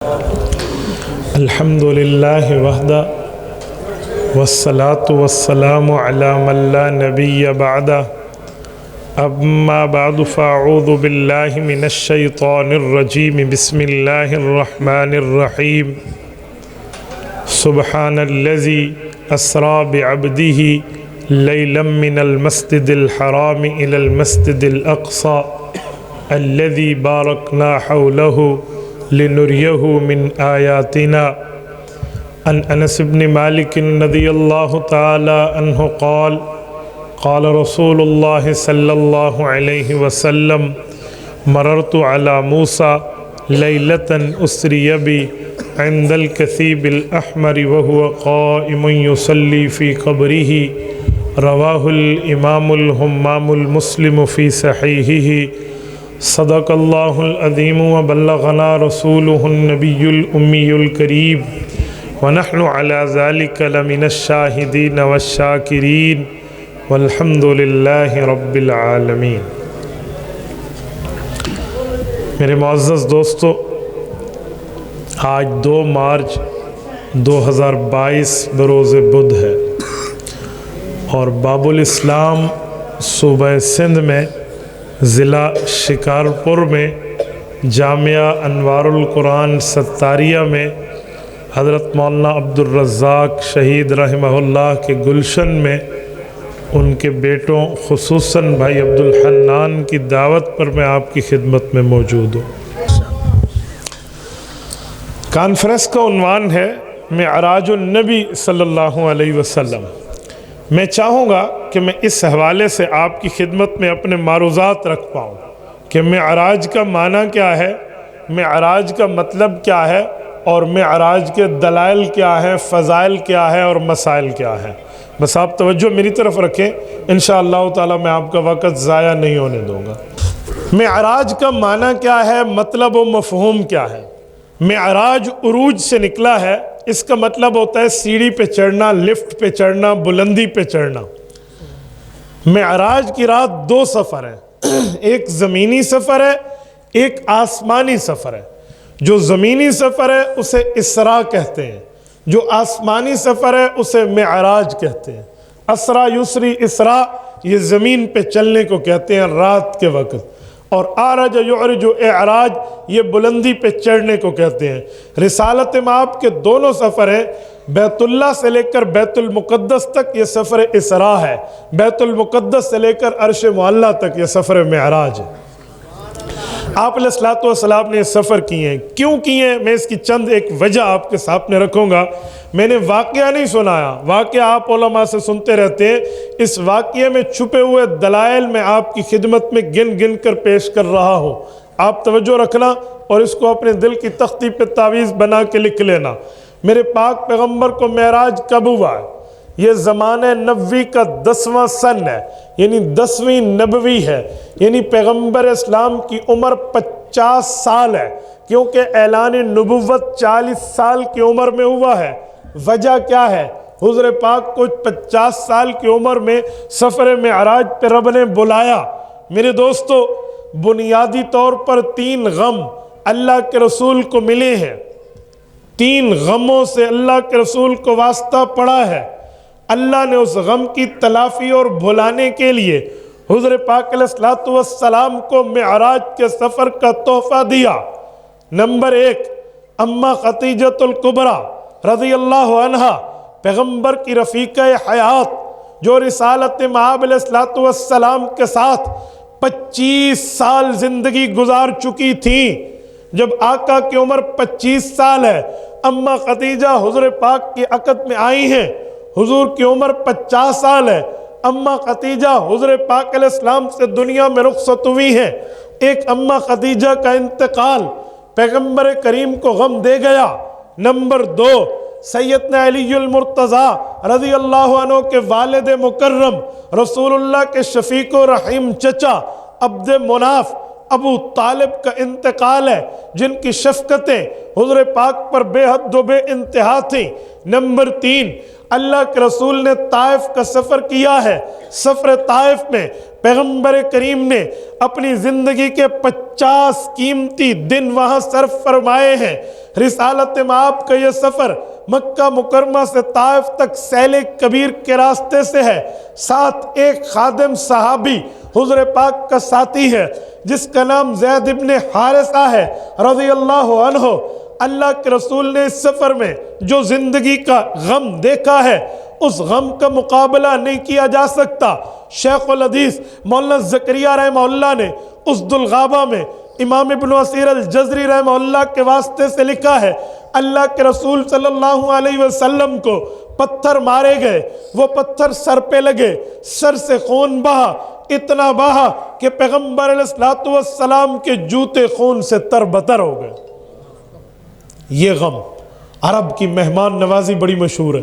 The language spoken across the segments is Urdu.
الحمد للہ وحدہ والصلاة والسلام علی من لا نبی بعدہ اما بعد فاعوذ باللہ من الشیطان الرجیم بسم اللہ الرحمن الرحیم سبحان الذی اسری بعبدہ لیلا من المسجد الحرام الى المسجد الاقصى الذي باركنا حوله لنريه من آياتنا عن أنس بن مالك رضي الله تعالى عنه قال قال رسول الله صلى الله عليه وسلم مررت على موسى ليلة أسري بي عند الكثيب الأحمر وهو قائم يصلي في قبره رواه الإمام الهمام المسلم في صحيحه صدق اللہ العظیم وبلغنا رسولہ النبی الأمی الکریم ونحن علی ذلک لمن الشاہدین والشاکرین والحمد للہ رب العالمین۔ میرے معزز دوستو، آج 2 مارچ 2022 بروز بدھ ہے اور باب الاسلام صوبہ سندھ میں ضلع شکارپور میں جامعہ انوار القرآن ستاریہ میں حضرت مولانا عبدالرزاق شہید رحمہ اللہ کے گلشن میں ان کے بیٹوں خصوصاً بھائی عبدالحنان کی دعوت پر میں آپ کی خدمت میں موجود ہوں۔ کانفرنس کا عنوان ہے معراج النبی صلی اللہ علیہ وسلم۔ میں چاہوں گا کہ میں اس حوالے سے آپ کی خدمت میں اپنے معروضات رکھ پاؤں کہ معراج کا معنی کیا ہے، معراج کا مطلب کیا ہے، اور معراج کے دلائل کیا ہیں، فضائل کیا ہے اور مسائل کیا ہیں۔ بس آپ توجہ میری طرف رکھیں، انشاءاللہ تعالی میں آپ کا وقت ضائع نہیں ہونے دوں گا۔ معراج کا معنی کیا ہے، مطلب و مفہوم کیا ہے؟ معراج عروج سے نکلا ہے، اس کا مطلب ہوتا ہے سیڑھی پہ چڑھنا، لفٹ پہ چڑھنا، بلندی پہ چڑھنا۔ معراج کی رات 2 سفر ہیں، ایک زمینی سفر ہے، ایک آسمانی سفر ہے۔ جو زمینی سفر ہے اسے اسراء کہتے ہیں، جو آسمانی سفر ہے اسے معراج کہتے ہیں۔ اسرا یسری اسراء یہ زمین پہ چلنے کو کہتے ہیں رات کے وقت، اور آرج یعرج اعراج یہ بلندی پہ چڑھنے کو کہتے ہیں۔ رسالت مآب کے دونوں سفر ہیں، بیت اللہ سے لے کر بیت المقدس تک یہ سفر اسراء ہے، بیت المقدس سے لے کر عرش معلیٰ تک یہ سفر معراج ہے۔ آپ علیہ الصلوۃ والسلام نے یہ سفر کیے ہیں، کیوں کیے ہیں؟ میں اس کی چند ایک وجہ آپ کے سامنے رکھوں گا۔ میں نے واقعہ نہیں سنایا، واقعہ آپ علماء سے سنتے رہتے ہیں، اس واقعے میں چھپے ہوئے دلائل میں آپ کی خدمت میں گن گن کر پیش کر رہا ہوں۔ آپ توجہ رکھنا اور اس کو اپنے دل کی تختی پہ تعویذ بنا کے لکھ لینا۔ میرے پاک پیغمبر کو معراج کب ہوا ہے؟ یہ زمانہ نبوی کا 10واں سن ہے، یعنی 10ویں نبوی ہے، یعنی پیغمبر اسلام کی عمر 50 سال ہے، کیونکہ اعلان نبوت 40 سال کی عمر میں ہوا ہے۔ وجہ کیا ہے؟ حضور پاک کو 50 سال کی عمر میں سفر معراج پہ رب نے بلایا۔ میرے دوستو، بنیادی طور پر 3 غم اللہ کے رسول کو ملے ہیں، 3 غموں سے اللہ کے رسول کو واسطہ پڑا ہے۔ اللہ نے اس غم کی تلافی اور بھلانے کے لیے حضور پاک علیہ الصلوۃ والسلام کو معراج کے سفر کا تحفہ دیا۔ نمبر 1، اماں خدیجۃ الکبریٰ رضی اللہ عنہا، پیغمبر کی رفیقہ حیات، جو رسالت مآب علیہ الصلوۃ والسلام کے ساتھ 25 سال زندگی گزار چکی تھیں۔ جب آقا کی عمر 25 سال ہے، اماں خدیجہ حضور پاک کی عقد میں آئی ہیں، حضور کی عمر 50 سال ہے، اماں خدیجہ حضور پاک علیہ السلام سے دنیا میں رخصت ہوئی ہیں۔ ایک اماں خدیجہ کا انتقال پیغمبر کریم کو غم دے گیا۔ نمبر 2، سیدنا علی المرتضیٰ رضی اللہ عنہ کے والد مکرم، رسول اللہ کے شفیق و رحیم چچا عبد مناف ابو طالب کا انتقال ہے، جن کی شفقتیں حضور پاک پر بے حد و بے انتہا تھیں۔ نمبر 3، اللہ کے رسول نے طائف کا سفر کیا ہے، سفر طائف میں پیغمبر کریم نے اپنی زندگی کے 50 قیمتی دن وہاں صرف فرمائے ہیں۔ رسالت مآب کا یہ سفر مکہ مکرمہ سے طائف تک سیل کبیر کے راستے سے ہے۔ ساتھ ایک خادم صحابی حضور پاک کا ساتھی ہے جس کا نام زید ابن حارثہ ہے رضی اللہ عنہ۔ اللہ کے رسول نے اس سفر میں جو زندگی کا غم دیکھا ہے اس غم کا مقابلہ نہیں کیا جا سکتا۔ شیخ الحدیث مولانا زکریا رحمہ اللہ نے اسد الغابہ میں امام ابن اسیر الجزری رحمہ اللہ کے واسطے سے لکھا ہے، اللہ کے رسول صلی اللہ علیہ وسلم کو پتھر مارے گئے، وہ پتھر سر پہ لگے، سر سے خون بہا، اتنا بہا کہ پیغمبر علیہ السلام کے جوتے خون سے تر بتر ہو گئے۔ یہ غم، عرب کی مہمان نوازی بڑی مشہور ہے،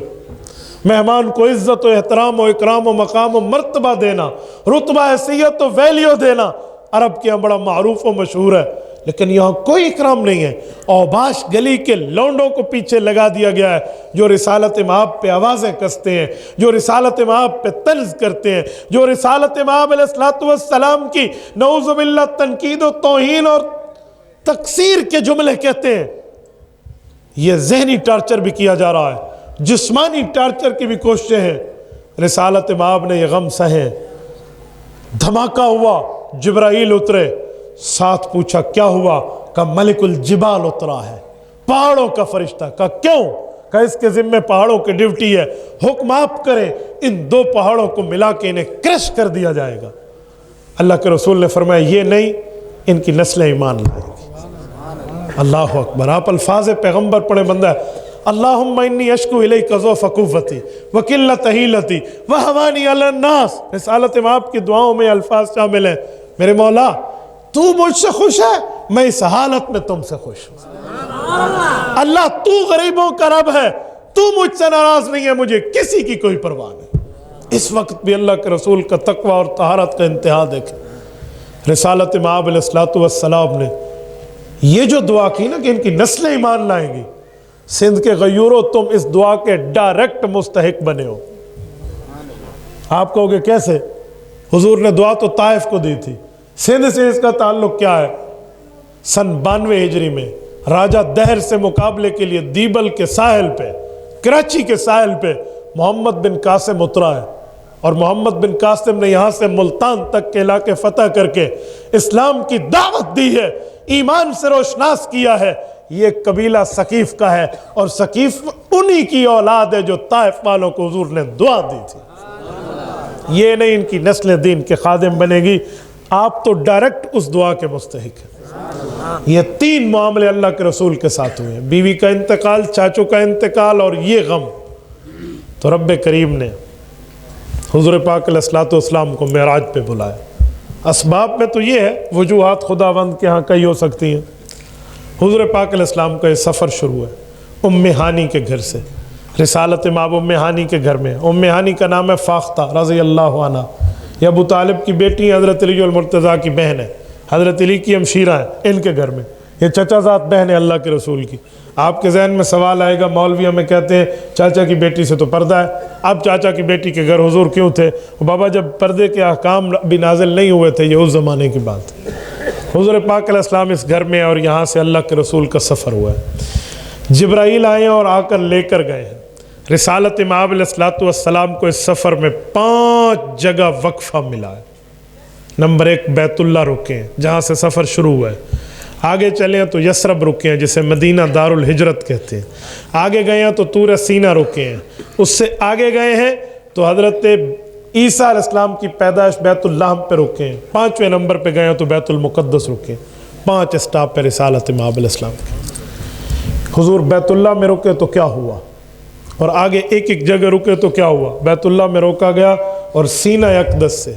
مہمان کو عزت و احترام و اکرام و مقام و مرتبہ دینا، رتبہ حیثیت و ویلیو دینا عرب کے یہاں بڑا معروف و مشہور ہے، لیکن یہاں کوئی اکرام نہیں ہے۔ اوباش گلی کے لونڈوں کو پیچھے لگا دیا گیا ہے جو رسالت مآب پہ آوازیں کستے ہیں، جو رسالت مآب پہ طنز کرتے ہیں، جو رسالت مآب علیہ السلام کی نعوذ باللہ تنقید و توہین اور تقصیر کے جملے کہتے ہیں۔ یہ ذہنی ٹارچر بھی کیا جا رہا ہے، جسمانی ٹارچر کی بھی کوششیں ہیں۔ رسالت مآب نے یہ غم سہے، دھماکہ ہوا، جبرائیل اترے، ساتھ پوچھا کیا ہوا؟ کہا ملک الجبال اترا ہے، پہاڑوں کا فرشتہ۔ کہا کیوں؟ کہا اس کے ذمہ پہاڑوں کی ڈیوٹی ہے، حکم آپ کریں ان دو پہاڑوں کو ملا کے انہیں کرش کر دیا جائے گا۔ اللہ کے رسول نے فرمایا یہ نہیں، ان کی نسلیں ایمان لائیں گی۔ اللہ اکبر۔ آپ الفاظ پیغمبر پڑھے بندہ ہے، اللہم انی اشکو الیک ضعف قوتی وقلت حیلتی وہوانی علی الناس۔ رسالت مآب کی دعاؤں میں الفاظ شامل ہیں، میرے مولا تو مجھ سے خوش ہے، میں اس حالت میں تم سے خوش ہوں۔ اللہ تو غریبوں کا رب ہے، تو مجھ سے ناراض نہیں ہے، مجھے کسی کی کوئی پرواہ نہیں۔ اس وقت بھی اللہ کے رسول کا تقوی اور طہارت کا انتہا دیکھیں۔ رسالت مآب علیہ السلام نے یہ جو دعا کی نا کہ ان کی نسلیں ایمان لائیں گی، سندھ کے غیوروں تم اس دعا کے ڈائریکٹ مستحق بنے ہو۔ آپ کہو گے کیسے؟ حضور نے دعا تو طائف کو دی تھی، سندھ سے اس کا تعلق کیا ہے؟ سن 92 ہجری میں راجہ دہر سے مقابلے کے لیے دیبل کے ساحل پہ، کراچی کے ساحل پہ محمد بن قاسم اترا ہے، اور محمد بن قاسم نے یہاں سے ملتان تک کے علاقے فتح کر کے اسلام کی دعوت دی ہے، ایمان سے روشناس کیا ہے۔ یہ قبیلہ ثقیف کا ہے، اور ثقیف انہی کی اولاد ہے جو طائف والوں کو حضور نے دعا دی تھی۔ یہ نہیں ان کی نسل دین کے خادم بنے گی، آپ تو ڈائریکٹ اس دعا کے مستحق ہیں۔ یہ 3 معاملے اللہ کے رسول کے ساتھ ہوئے ہیں، بیوی کا انتقال، چاچو کا انتقال اور یہ غم۔ تو رب کریم نے حضور پاک علیہ السلام کو معراج پہ بلایا۔ اسباب میں تو یہ ہے، وجوہات خداوند کے ہاں کئی ہو سکتی ہیں۔ حضور پاک علیہ السلام کا یہ سفر شروع ہے ام ہانی کے گھر سے۔ رسالت مآب ام ہانی کے گھر میں، ام ہانی کا نام ہے فاختہ رضی اللہ عنہ، یہ ابو طالب کی بیٹی حضرت علی المرتضیٰ کی بہن ہے، حضرت علی کی ہمشیرہ ہیں ان کے گھر میں، یہ چچا زاد بہن ہے اللہ کے رسول کی۔ آپ کے ذہن میں سوال آئے گا، مولوی ہمیں کہتے ہیں چاچا کی بیٹی سے تو پردہ ہے، اب چاچا کی بیٹی کے گھر حضور کیوں تھے؟ بابا جب پردے کے احکام بھی نازل نہیں ہوئے تھے، یہ اس زمانے کی بات ہے۔ حضور پاک علیہ السلام اس گھر میں، اور یہاں سے اللہ کے رسول کا سفر ہوا ہے۔ جبرائیل آئے اور آ کر لے کر گئے ہیں۔ رسالت مآب علیہ السلام کو اس سفر میں 5 جگہ وقفہ ملا ہے۔ نمبر 1 بیت اللہ رکے ہیں جہاں سے سفر شروع ہوا ہے، آگے چلے ہیں تو یثرب رکے ہیں جسے مدینہ دار الہجرت کہتے ہیں، آگے گئے ہیں تو طور سینا رکے ہیں، اس سے آگے گئے ہیں تو حضرت عیسیٰ علیہ السلام کی پیدائش بیت اللحم پہ رکے ہیں، 5ویں نمبر پہ گئے ہیں تو بیت المقدس رکے ہیں۔ 5 اسٹاپ پہ رسالت مآب علیہ السلام کے۔ حضور بیت اللہ میں رکے تو کیا ہوا، اور آگے ایک ایک جگہ رکے تو کیا ہوا؟ بیت اللہ میں روکا گیا اور سینہ اقدس سے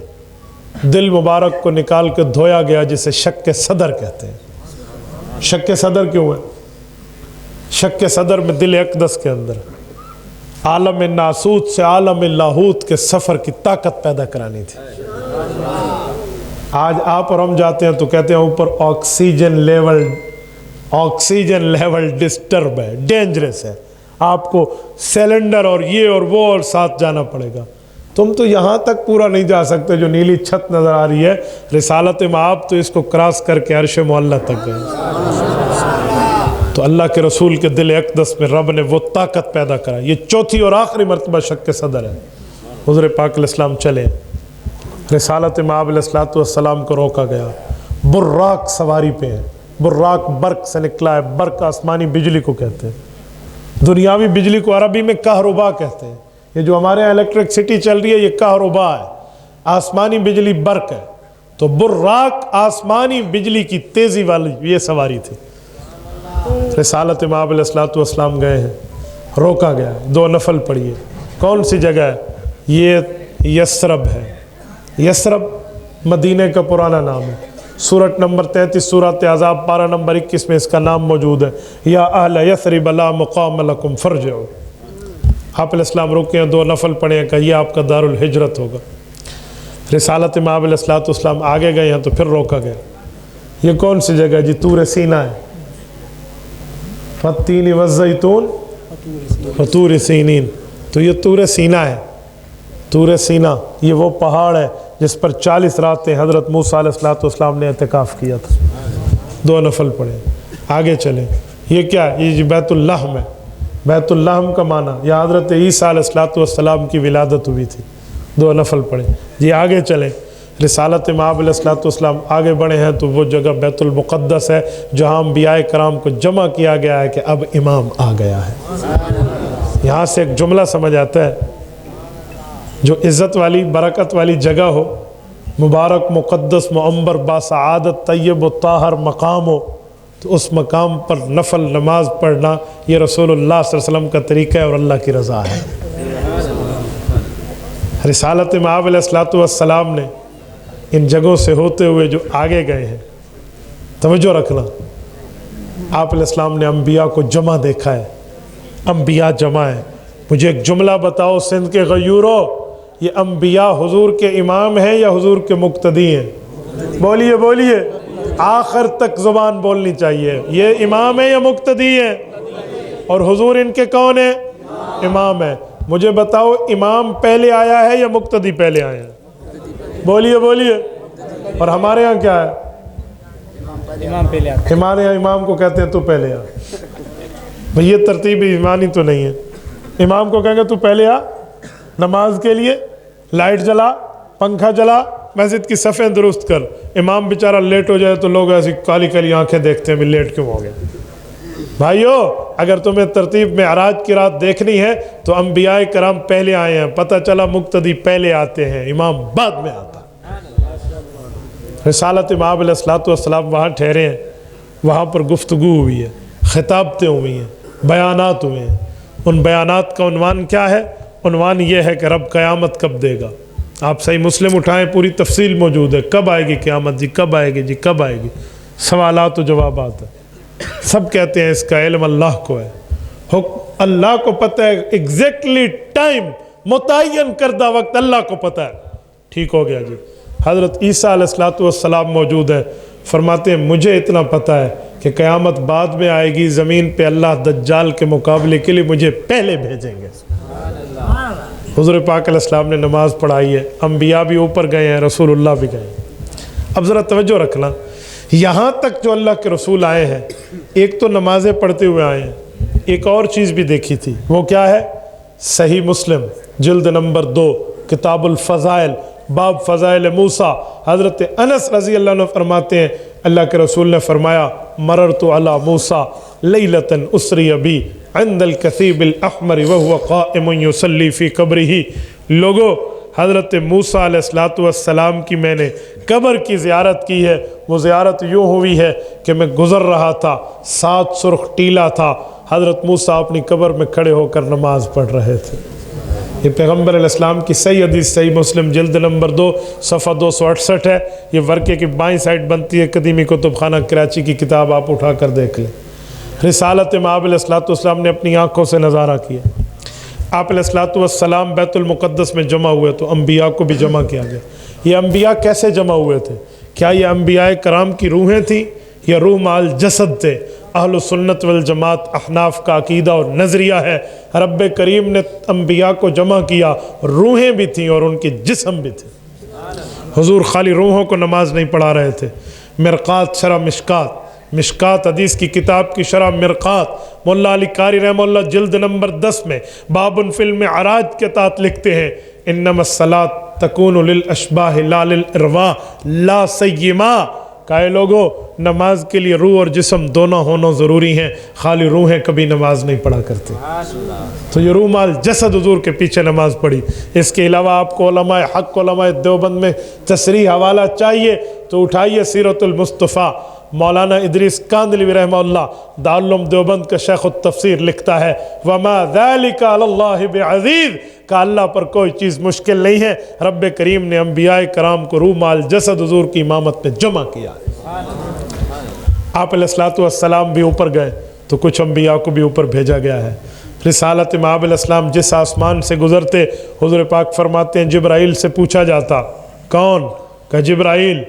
دل مبارک کو نکال کے دھویا گیا، جسے شک صدر کہتے ہیں۔ شک صدر کیوں ہے؟ شک صدر میں دل اقدس کے اندر عالم ناسوت سے عالم لاہوت کے سفر کی طاقت پیدا کرانی تھی۔ آج آپ اور ہم جاتے ہیں تو کہتے ہیں اوپر آکسیجن لیول ڈسٹرب ہے، ڈینجرس ہے، آپ کو سلنڈر اور یہ اور وہ اور ساتھ جانا پڑے گا. تم تو یہاں تک پورا نہیں جا سکتے جو نیلی چھت نظر آ رہی ہے. رسالت مآب تو اس کو کراس کر کے عرش معلیٰ تک گئے. تو اللہ کے رسول کے دل اقدس میں رب نے وہ طاقت پیدا کرا. یہ چوتھی اور آخری مرتبہ شک صدر ہے. حضور پاک علیہ السلام چلے, رسالت مآب علیہ السلام کو روکا گیا. براق سواری پہ ہے. براق برق سے نکلا ہے. برق آسمانی بجلی کو کہتے ہیں. دنیاوی بجلی کو عربی میں کہربا کہتے ہیں. یہ جو ہمارے یہاں الیکٹرکسٹی چل رہی ہے یہ کہربا ہے. آسمانی بجلی برق ہے. تو براق آسمانی بجلی کی تیزی والی یہ سواری تھی. رسالت مآب علیہ السلام گئے ہیں, روکا گیا. 2 نفل پڑھیے. کون سی جگہ ہے؟ یہ یثرب ہے. یثرب مدینہ کا پرانا نام ہے. سورت نمبر 33 سورت احزاب پارہ نمبر 21 میں اس کا نام موجود ہے. یا اہل یثرب لا مقام لکم فرجعوا. آپ علیہ السلام رکے ہیں, 2 نفل پڑھے ہیں کہ یہ آپ کا دار الہجرت ہوگا. رسالت مآب علیہ السلام آگے گئے ہیں تو پھر روکا گیا. یہ کون سی جگہ جی؟ طور سینہ ہے. فالتین والزیتون وطور سینین. تو یہ طور سینہ ہے. طور سینہ یہ وہ پہاڑ ہے جس پر 40 راتیں حضرت موسیٰ علیہ السلام نے اعتکاف کیا تھا. 2 نفل پڑھے. آگے چلیں. یہ کیا ہے؟ یہ بیت اللحم ہے. بیت اللحم کا معنی یا حضرت عیسیٰ علیہ السلام کی ولادت ہوئی تھی. 2 نفل پڑھے. جی آگے چلیں. رسالت مآب علیہ السلام آگے بڑھے ہیں تو وہ جگہ بیت المقدس ہے جہاں انبیاء کرام کو جمع کیا گیا ہے کہ اب امام آ گیا ہے. یہاں سے ایک جملہ سمجھ آتا ہے, جو عزت والی برکت والی جگہ ہو, مبارک مقدس معمر باسعادت طیب و طاہر مقام ہو, تو اس مقام پر نفل نماز پڑھنا یہ رسول اللہ صلی اللہ علیہ وسلم کا طریقہ ہے اور اللہ کی رضا ہے. رسالت مآب علیہ السلام نے ان جگہوں سے ہوتے ہوئے جو آگے گئے ہیں, توجہ رکھنا, آپ علیہ السلام نے انبیاء کو جمع دیکھا ہے. انبیاء جمع ہیں. مجھے ایک جملہ بتاؤ سندھ کے غیورو, یہ انبیاء حضور کے امام ہیں یا حضور کے مقتدی ہیں؟ بولیے بولیے, آخر تک زبان بولنی چاہیے. یہ امام ہیں یا مقتدی ہیں؟ اور حضور ان کے کون ہیں؟ امام ہیں. مجھے بتاؤ امام پہلے آیا ہے یا مقتدی پہلے آیا ہے؟ بولیے بولیے. اور ہمارے ہاں کیا ہے؟ امام پہلے آتا. ہمارے ہاں امام کو کہتے ہیں تو پہلے آ. بھئی یہ ترتیب ایمانی تو نہیں ہے. امام کو کہیں گے تو پہلے آ نماز کے لیے, لائٹ جلا, پنکھا جلا, مسجد کی صفیں درست کر. امام بیچارہ لیٹ ہو جائے تو لوگ ایسی کالی کالی آنکھیں دیکھتے ہیں بھی لیٹ کیوں ہو گئے. بھائیو اگر تمہیں ترتیب میں معراج کی رات دیکھنی ہے تو انبیاء کرام پہلے آئے ہیں. پتہ چلا مقتدی پہلے آتے ہیں, امام بعد میں آتا. رسالت مآب علیہ السلام وہاں ٹھہرے ہیں. وہاں پر گفتگو ہوئی ہے, خطابتیں ہوئی ہیں, بیانات ہوئے ہیں. ان بیانات کا عنوان کیا ہے؟ عنوان یہ ہے کہ رب قیامت کب دے گا. آپ صحیح مسلم اٹھائیں, پوری تفصیل موجود ہے. کب آئے گی قیامت؟ جی کب آئے گی؟ جی کب آئے گی؟ سوالات و جوابات ہیں. سب کہتے ہیں اس کا علم اللہ کو ہے. اللہ کو پتہ ہے ایگزیکٹلی ٹائم, متعین کردہ وقت اللہ کو پتہ ہے. ٹھیک ہو گیا جی. حضرت عیسیٰ علیہ السلام موجود ہیں, فرماتے ہیں مجھے اتنا پتہ ہے کہ قیامت بعد میں آئے گی. زمین پہ اللہ دجال کے مقابلے کے لیے مجھے پہلے بھیجیں گے. حضور پاک علیہ السلام نے نماز پڑھائی ہے. انبیاء بھی اوپر گئے ہیں, رسول اللہ بھی گئے ہیں. اب ذرا توجہ رکھنا, یہاں تک جو اللہ کے رسول آئے ہیں, ایک تو نمازیں پڑھتے ہوئے آئے ہیں, ایک اور چیز بھی دیکھی تھی. وہ کیا ہے؟ صحیح مسلم جلد نمبر 2 کتاب الفضائل باب فضائل موسیٰ. حضرت انس رضی اللہ عنہ فرماتے ہیں اللہ کے رسول نے فرمایا مررت علی موسیٰ لیلۃ اسری بی عند الکثیب الاحمر وهو قائم یصلی فی قبرہ. لوگو حضرت موسیٰ علیہ السلام کی میں نے قبر کی زیارت کی ہے. وہ زیارت یوں ہوئی ہے کہ میں گزر رہا تھا, 7 سرخ ٹیلا تھا, حضرت موسیٰ اپنی قبر میں کھڑے ہو کر نماز پڑھ رہے تھے. یہ پیغمبر علیہ السلام کی صحیح حدیث صحیح مسلم جلد نمبر 2 صفحہ 268 ہے. یہ ورقے کی بائیں سائڈ بنتی ہے, قدیمی کتب خانہ کراچی کی کتاب, آپ اٹھا کر دیکھ لیں. رسالت مآب علیہ السلام نے اپنی آنکھوں سے نظارہ کیا. آپ علیہ السلام بیت المقدس میں جمع ہوئے تو انبیاء کو بھی جمع کیا گیا. یہ انبیاء کیسے جمع ہوئے تھے؟ کیا یہ انبیاء کرام کی روحیں تھیں یا روح مال جسد تھے؟ اہل سنت والجماعت احناف کا عقیدہ اور نظریہ ہے۔ رب کریم نے انبیاء کو جمع کیا، روحیں بھی تھیں اور ان کے جسم بھی تھے۔ حضور خالی روحوں کو نماز نہیں پڑھا رہے تھے۔ مرقات شرح مشکات حدیث کی کتاب کی شرح مرقات مولا علی قاری رحمہ اللہ جلد نمبر 10 میں باب فی المعراج کے تحت لکھتے ہیں انما الصلاۃ تکون للاشباح لا للارواح لا سیما، کہے لوگوں نماز کے لیے روح اور جسم دونوں ہونا ضروری ہیں، خالی روحیں کبھی نماز نہیں پڑھا کرتے۔ تو یہ روح مال جسد حضور کے پیچھے نماز پڑھی۔ اس کے علاوہ آپ کو علماء حق علماء دیوبند میں تصریح حوالہ چاہیے تو اٹھائیے سیرت المصطفیٰ، مولانا ادریس کاندھلوی رحمہ اللہ دارالعلوم دیوبند کا شیخ التفسیر لکھتا ہے وما ذلک علی اللہ بعزیز، کہ اللہ پر کوئی چیز مشکل نہیں ہے۔ رب کریم نے انبیاء کرام کو روح مال جسد حضور کی امامت میں جمع کیا۔ آپ علیہ السلام بھی اوپر گئے تو کچھ انبیاء کو بھی اوپر بھیجا گیا ہے۔ رسالت مآب علیہ السلام جس آسمان سے گزرتے حضور پاک فرماتے ہیں جبرائیل سے پوچھا جاتا کون؟ کہ جبرائیل۔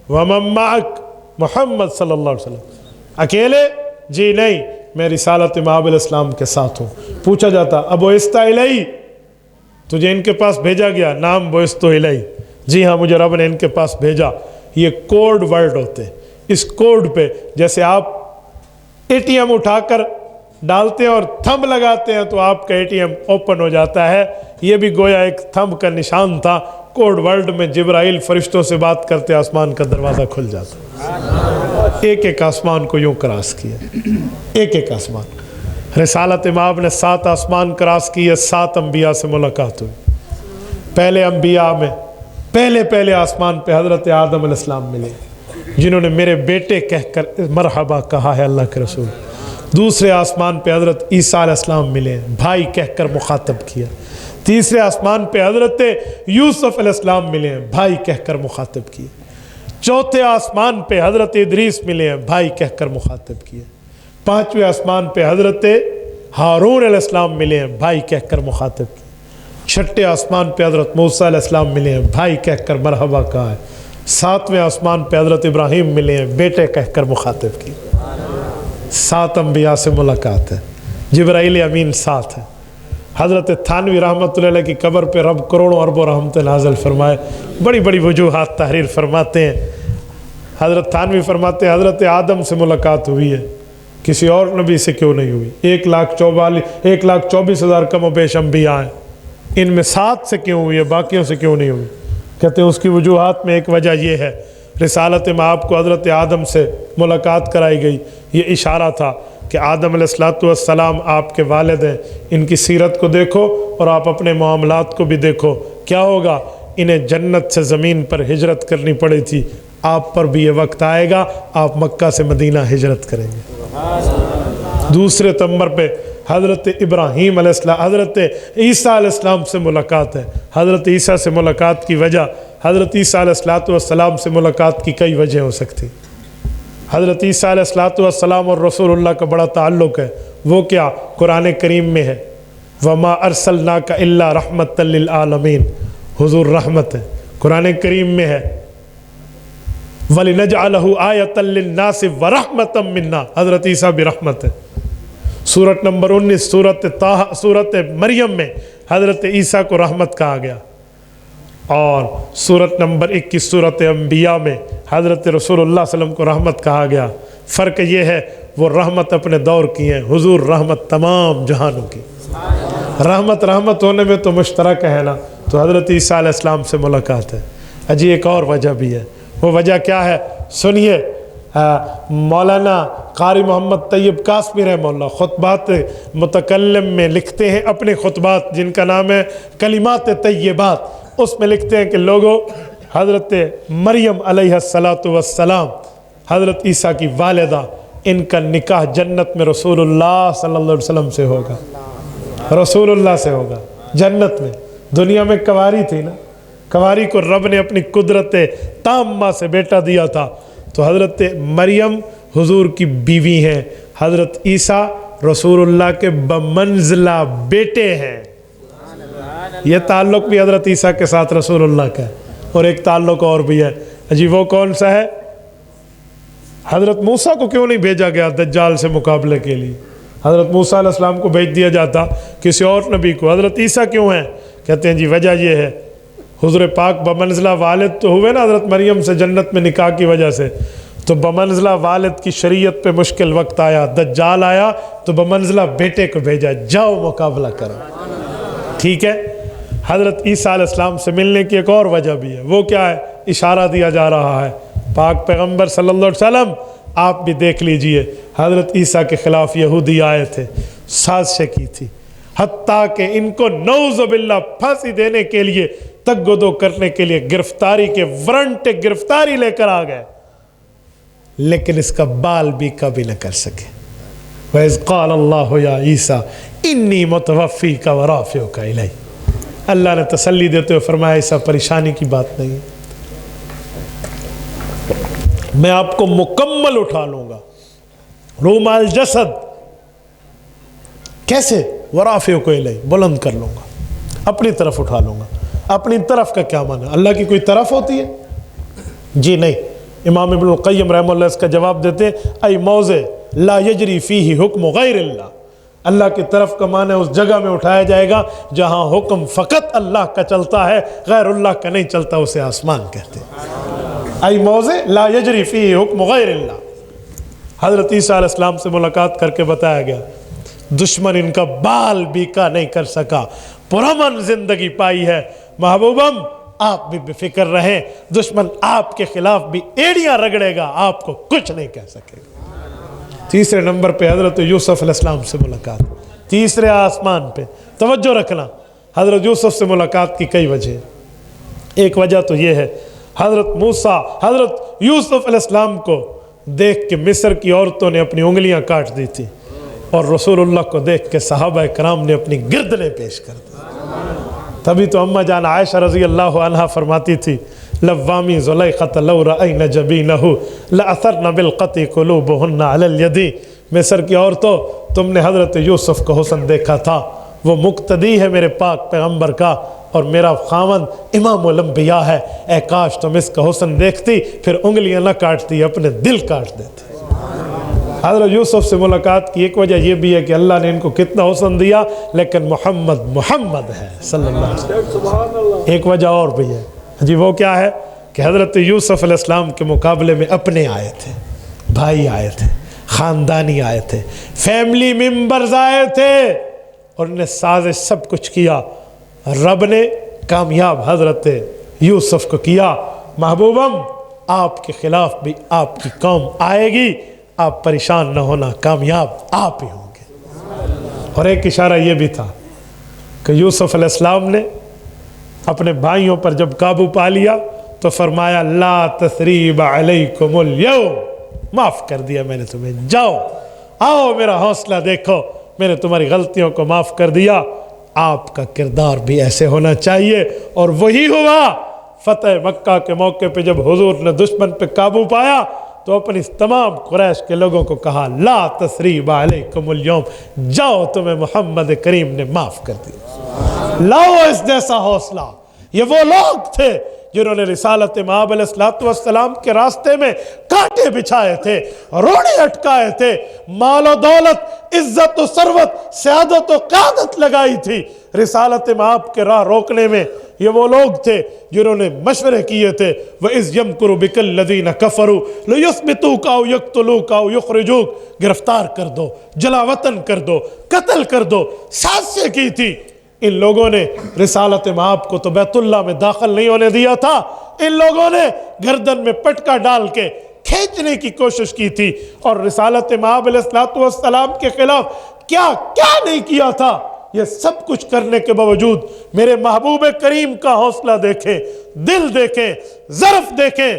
ومن معک؟ محمد صلی اللہ علیہ وسلم۔ اکیلے؟ جی نہیں، میں رسالت مآب علیہ السلام کے ساتھ ہوں۔ پوچھا جاتا ابو عیسیٰ الیہ، تجھے ان کے پاس بھیجا گیا؟ نام بعثت الیہ، جی ہاں مجھے رب نے ان کے پاس بھیجا۔ یہ کوڈ ورڈ ہوتے ہیں، اس کوڈ پہ جیسے آپ اے ٹی ایم اٹھا کر ڈالتے ہیں اور تھمب لگاتے ہیں تو آپ کا اے ٹی ایم اوپن ہو جاتا ہے، یہ بھی گویا ایک تھمب کا نشان تھا۔ کوڈ ورلڈ میں جبرائیل فرشتوں سے بات کرتے آسمان کا دروازہ کھل جاتا۔ ایک ایک آسمان کو یوں کراس کیا، ایک ایک آسمان۔ رسالت مآب نے 7 آسمان کراس کیے، 7 انبیاء سے ملاقات ہوئی۔ پہلے انبیاء میں پہلے آسمان پہ حضرت آدم علیہ السلام ملے جنہوں نے میرے بیٹے کہہ کر مرحبا کہا ہے اللہ کے رسول۔ دوسرے آسمان پہ حضرت عیسیٰ علیہ السلام ملے، بھائی کہہ کر مخاطب کیا۔ تیسرے آسمان پہ حضرت یوسف علیہ السلام ملے ہیں، بھائی کہہ کر مخاطب کیے۔ چوتھے آسمان پہ حضرت ادریس ملے ہیں، بھائی کہہ کر مخاطب کیے۔ 5ویں آسمان پہ حضرت ہارون علیہ السلام ملے ہیں، بھائی کہہ کر مخاطب کیے۔ 6ٹھے آسمان پہ حضرت موسیٰ علیہ السلام ملے ہیں، بھائی کہہ کر مرحبا کہا ہے۔ 7ویں آسمان پہ حضرت ابراہیم ملے ہیں، بیٹے کہہ کر مخاطب کی۔ 7 انبیاء سے ملاقات ہے، جبرائیل امین 7 ہے۔ حضرت تھانوی رحمۃ اللہ علیہ کی قبر پہ رب کروڑوں اربوں رحمت نازل فرمائے، بڑی بڑی وجوہات تحریر فرماتے ہیں۔ حضرت تھانوی فرماتے ہیں حضرت آدم سے ملاقات ہوئی ہے، کسی اور نبی سے کیوں نہیں ہوئی؟ 1,24,000 کم و بیش انبیاء ہیں، ان میں 7 سے کیوں ہوئی ہے، باقیوں سے کیوں نہیں ہوئی؟ کہتے ہیں اس کی وجوہات میں ایک وجہ یہ ہے رسالت مآب کو حضرت آدم سے ملاقات کرائی گئی، یہ اشارہ تھا کہ آدم علیہ السلام آپ کے والد ہیں، ان کی سیرت کو دیکھو اور آپ اپنے معاملات کو بھی دیکھو، کیا ہوگا؟ انہیں جنت سے زمین پر ہجرت کرنی پڑی تھی، آپ پر بھی یہ وقت آئے گا آپ مکہ سے مدینہ ہجرت کریں گے۔ دوسرے نمبر پہ حضرت ابراہیم علیہ السلام، حضرت عیسیٰ علیہ السلام سے ملاقات ہے۔ حضرت عیسیٰ سے ملاقات کی وجہ، حضرت عیسیٰ علیہ السلام سے ملاقات کی کئی وجہ ہو سکتی۔ حضرت عیسیٰ علیہ السلام اور رسول اللہ کا بڑا تعلق ہے، وہ کیا؟ قرآن کریم میں ہے وَمَا أَرْسَلْنَاكَ إِلَّا رَحْمَةً لِلْعَالَمِينَ، حضور رحمت ہے۔ قرآن کریم میں ہے وَلِنَجْعَلَهُ آيَةً لِلنَّاسِ وَرَحْمَةً مِنَّا، حضرت عیسیٰ بھی رحمت ہے۔ سورت نمبر 19 سورت مریم میں حضرت عیسیٰ کو رحمت کہا گیا، اور سورت نمبر 21 سورت انبیاء میں حضرت رسول اللہ صلی اللہ علیہ وسلم کو رحمت کہا گیا۔ فرق یہ ہے وہ رحمت اپنے دور کی ہیں، حضور رحمت تمام جہانوں کی۔ رحمت ہونے میں تو مشترک ہے نا، تو حضرت عیسیٰ علیہ السلام سے ملاقات ہے۔ اجی ایک اور وجہ بھی ہے، وہ وجہ کیا ہے؟ سنیے، مولانا قاری محمد طیب قاسمی رحمہ اللہ خطبات متکلم میں لکھتے ہیں، اپنے خطبات جن کا نام ہے کلمات طیبات، اس میں لکھتے ہیں کہ لوگوں، حضرت مریم علیہ السلام حضرت عیسیٰ کی والدہ، ان کا نکاح جنت میں رسول اللہ صلی اللہ علیہ وسلم سے ہوگا، رسول اللہ سے ہوگا جنت میں۔ دنیا میں کنواری تھی نا، کنواری کو رب نے اپنی قدرت تامہ سے بیٹا دیا تھا، تو حضرت مریم حضور کی بیوی ہیں، حضرت عیسیٰ رسول اللہ کے بمنزلہ بیٹے ہیں۔ یہ تعلق بھی حضرت عیسیٰ کے ساتھ رسول اللہ کا ہے، اور ایک تعلق اور بھی ہے، جی وہ کون سا ہے؟ حضرت موسیٰ کو کیوں نہیں بھیجا گیا دجال سے مقابلے کے لیے؟ حضرت موسیٰ علیہ السلام کو بھیج دیا جاتا کسی اور نبی کو۔ حضرت عیسیٰ کیوں ہیں؟ کہتے ہیں جی وجہ یہ ہے، حضور پاک بمنزلہ والد تو ہوئے نا حضرت مریم سے جنت میں نکاح کی وجہ سے، تو بمنزلہ والد کی شریعت پہ مشکل وقت آیا، دجال آیا تو بمنزلہ بیٹے کو بھیجا، جاؤ مقابلہ کرو۔ ٹھیک ہے، حضرت عیسیٰ علیہ السلام سے ملنے کی ایک اور وجہ بھی ہے، وہ کیا ہے؟ اشارہ دیا جا رہا ہے، پاک پیغمبر صلی اللہ علیہ وسلم آپ بھی دیکھ لیجئے، حضرت عیسیٰ کے خلاف یہودی آئے تھے، سازشیں کی تھی، حتیٰ کہ ان کو نعوذ باللہ پھانسی دینے کے لیے، تگدو کرنے کے لیے گرفتاری کے وارنٹ گرفتاری لے کر آ گئے، لیکن اس کا بال بھی کبھی نہ کر سکے۔ وَإِذْ قَالَ اللَّهُ يَا عِيسَى إِنِّي مُتَوَفِّيكَ وَرَافِعُكَ إِلَيَّ، اللہ نے تسلی دیتے ہوئے فرمایا عیسیٰ پریشانی کی بات نہیں ہے، میں آپ کو مکمل اٹھا لوں گا، رومال جسد، کیسے؟ ورافعُكَ إِلَيَّ، بلند کر لوں گا، اپنی طرف اٹھا لوں گا۔ اپنی طرف کا کیا معنی ہے؟ اللہ کی کوئی طرف ہوتی ہے؟ جی نہیں، امام ابن القیم رحمہ اللہ اس کا جواب دیتے ہیں ای موضع لا یجری فیہ حکم غیر اللہ، اللہ کی طرف کا معنی اس جگہ میں اٹھایا جائے گا جہاں حکم فقط اللہ کا چلتا ہے، غیر اللہ کا نہیں چلتا، اسے آسمان کہتے ہیں۔ ای موضع لا یجری فیہ حکم غیر اللہ۔ حضرت عیسیٰ علیہ السلام سے ملاقات کر کے بتایا گیا دشمن ان کا بال بیکا نہیں کر سکا، پرامن زندگی پائی ہے، محبوبم آپ بھی بے فکر رہیں، دشمن آپ کے خلاف بھی ایڑیاں رگڑے گا، آپ کو کچھ نہیں کہہ سکے گا۔ تیسرے نمبر پہ حضرت یوسف علیہ السلام سے ملاقات، تیسرے آسمان پہ۔ توجہ رکھنا، حضرت یوسف سے ملاقات کی کئی وجہ، ایک وجہ تو یہ ہے حضرت موسیٰ، حضرت یوسف علیہ السلام کو دیکھ کے مصر کی عورتوں نے اپنی انگلیاں کاٹ دی تھی، اور رسول اللہ کو دیکھ کے صحابہ کرام نے اپنی گردنیں پیش کر دی۔ تبھی تو اماں جان عائشہ رضی اللہ عنہا فرماتی تھی لوامی زلیخۃ لو رأین جبینہ لأثرن بالقطع قلوبہن علی الید، مصر کی عورتوں تم نے حضرت یوسف کو حسن دیکھا تھا، وہ مقتدی ہے میرے پاک پیغمبر کا، اور میرا خاوند امام الانبیاء ہے، اے کاش تم اس کا حسن دیکھتی پھر انگلیاں نہ کاٹتی، اپنے دل کاٹ دیتی۔ حضرت یوسف سے ملاقات کی ایک وجہ یہ بھی ہے کہ اللہ نے ان کو کتنا حسن دیا، لیکن محمد ہے صلی اللہ علیہ وسلم۔ ایک وجہ اور بھی ہے جی، وہ کیا ہے کہ حضرت یوسف علیہ السلام کے مقابلے میں اپنے آئے تھے، بھائی آئے تھے، خاندانی آئے تھے، فیملی ممبرز آئے تھے، اور انہیں سازش سب کچھ کیا، رب نے کامیاب حضرت یوسف کو کیا۔ محبوبم آپ کے خلاف بھی آپ کی قوم آئے گی، آپ پریشان نہ ہونا، کامیاب آپ ہی ہوں گے۔ اور ایک اشارہ یہ بھی تھا کہ یوسف علیہ السلام نے اپنے بھائیوں پر جب قابو پا لیا تو فرمایا لا تثریب علیکم اليوم، معاف کر دیا میں نے تمہیں، جاؤ آؤ میرا حوصلہ دیکھو، میں نے تمہاری غلطیوں کو معاف کر دیا۔ آپ کا کردار بھی ایسے ہونا چاہیے، اور وہی ہوا۔ فتح مکہ کے موقع پہ جب حضور نے دشمن پہ قابو پایا تو اپنی تمام قریش کے لوگوں کو کہا لا تثریب علیکم اليوم، جاؤ تمہیں محمد کریم نے معاف کر دیا۔ لاؤ اس جیسا حوصلہ۔ یہ وہ لوگ تھے جنہوں نے رسالت مآب علیہ السلام کے راستے میں کانٹے بچھائے تھے، روڑے اٹکائے تھے، مال و دولت، عزت و ثروت، سیادت و قیادت لگائی تھی رسالت مآب کے راہ روکنے میں۔ یہ وہ لوگ تھے جنہوں نے مشورے کیے تھے وَإِذْ يَمْكُرُ بِكَ الَّذِينَ كَفَرُوا لِيُثْبِتُوكَ أَوْ يَقْتُلُوكَ أَوْ يُخْرِجُوكَ، گرفتار کر دو، جلا وطن کر دو، قتل کر دو، سازشیں کی تھی۔ ان لوگوں نے رسالت مآب کو تو بیت اللہ میں داخل نہیں ہونے دیا تھا، ان لوگوں نے گردن میں پٹکا ڈال کے کھینچنے کی کوشش کی تھی، اور رسالت مآب علیہ السلام کے خلاف کیا کیا نہیں کیا تھا۔ یہ سب کچھ کرنے کے باوجود میرے محبوب کریم کا حوصلہ دیکھیں، دل دیکھیں، ظرف دیکھیں۔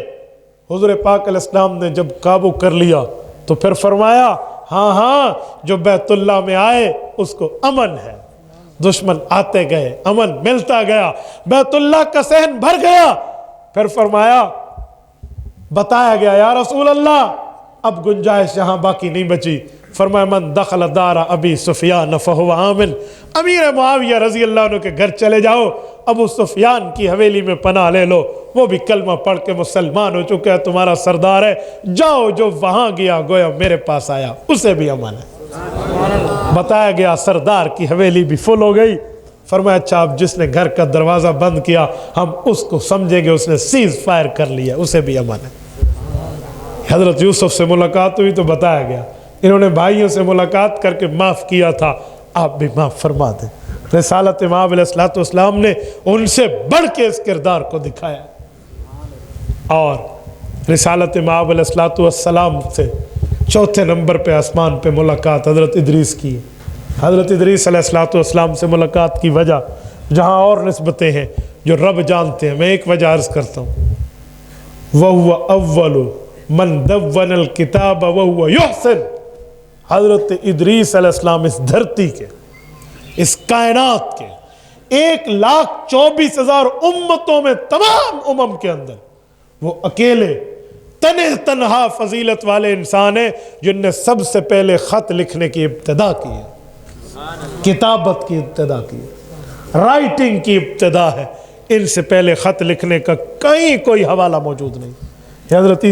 حضور پاک علیہ السلام نے جب قابو کر لیا تو پھر فرمایا ہاں جو بیت اللہ میں آئے اس کو امن ہے۔ دشمن آتے گئے، امن ملتا گیا، بیت اللہ کا صحن بھر گیا۔ پھر فرمایا، بتایا گیا یا رسول اللہ اب گنجائش یہاں باقی نہیں بچی، فرمایا من دخل دار ابی سفیان فہو آمن، امیر معاویہ رضی اللہ عنہ کے گھر چلے جاؤ، ابو سفیان کی حویلی میں پناہ لے لو، وہ بھی کلمہ پڑھ کے مسلمان ہو چکا ہے، تمہارا سردار ہے، جاؤ جو وہاں گیا گویا میرے پاس آیا، اسے بھی امن ہے۔ بتایا گیا سردار کی حویلی بھی فل ہو گئی۔ فرمایا اچھا اب جس نے گھر کا دروازہ بند کیا ہم اس کو سمجھیں گے اس نے سیز فائر کر لیا، اسے بھی امن ہے۔ حضرت یوسف سے ملاقات ہوئی تو بتایا گیا انہوں نے بھائیوں سے ملاقات کر کے معاف کیا تھا، آپ بھی معاف فرما دیں۔ رسالت امام علیہ السلام نے ان سے بڑھ کے اس کردار کو دکھایا، اور رسالت امام علیہ السلام سے چوتھے نمبر پہ آسمان پہ ملاقات حضرت ادریس کی۔ حضرت ادریس علیہ السلام سے ملاقات کی وجہ جہاں اور نسبتیں ہیں جو رب جانتے ہیں، میں ایک وجہ عرض کرتا ہوں، وَهُوَ أَوَّلُ مَنْ دَوَّنَ الْكِتَابَ وَهُوَ يُحْسِنُ۔ حضرت ادریس علیہ السلام اس دھرتی کے، اس کائنات کے 1,24,000 امتوں میں تمام امم کے اندر وہ اکیلے تنہا فضیلت والے انسان ہیں جن نے سب سے پہلے خط لکھنے کی ابتدا کی ہے، کتابت کی ابتدا کی ہے، رائٹنگ کی ابتدا ہے۔ ان سے پہلے خط لکھنے کا کہیں کوئی حوالہ موجود نہیں۔ حضرت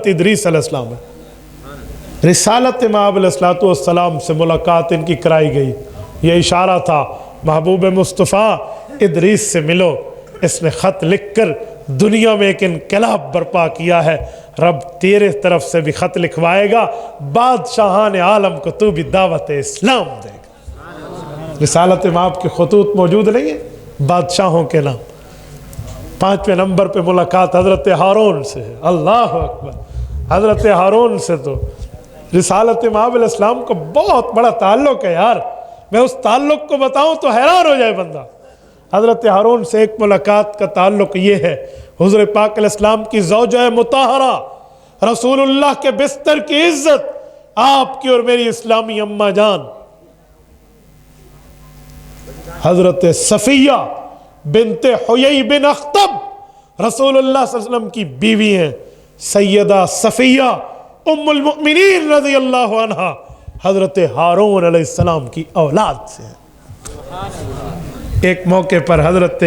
ادریس علیہ السلام ہے۔ رسالت امام علیہ السلام سے ملاقات ان کی کرائی گئی، یہ اشارہ تھا محبوب مصطفیٰ ادریس سے ملو، اس نے خط لکھ کر دنیا میں ایک انقلاب برپا کیا ہے، رب تیرے طرف سے بھی خط لکھوائے گا، بادشاہان عالم کو تو بھی دعوت اسلام دے گا۔ رسالت امام کے خطوط موجود نہیں ہیں بادشاہوں کے نام۔ 5ویں نمبر پہ ملاقات حضرت ہارون سے ہے، اللہ اکبر۔ حضرت ہارون سے تو رسالت امام علیہ السلام کو بہت بڑا تعلق ہے یار، میں اس تعلق کو بتاؤں تو حیران ہو جائے بندہ۔ حضرت ہارون سے ایک ملاقات کا تعلق یہ ہے، حضور پاک علیہ السلام کی زوجہ مطہرہ، رسول اللہ کے بستر کی عزت، آپ کی اور میری اسلامی اماں جان حضرت صفیہ بنت حیی بن اخطب رسول اللہ صلی اللہ علیہ وسلم کی بیوی ہیں، سیدہ صفیہ ام المؤمنین رضی اللہ عنہا حضرت ہارون علیہ السلام کی اولاد سے ہیں۔ ایک موقع پر حضرت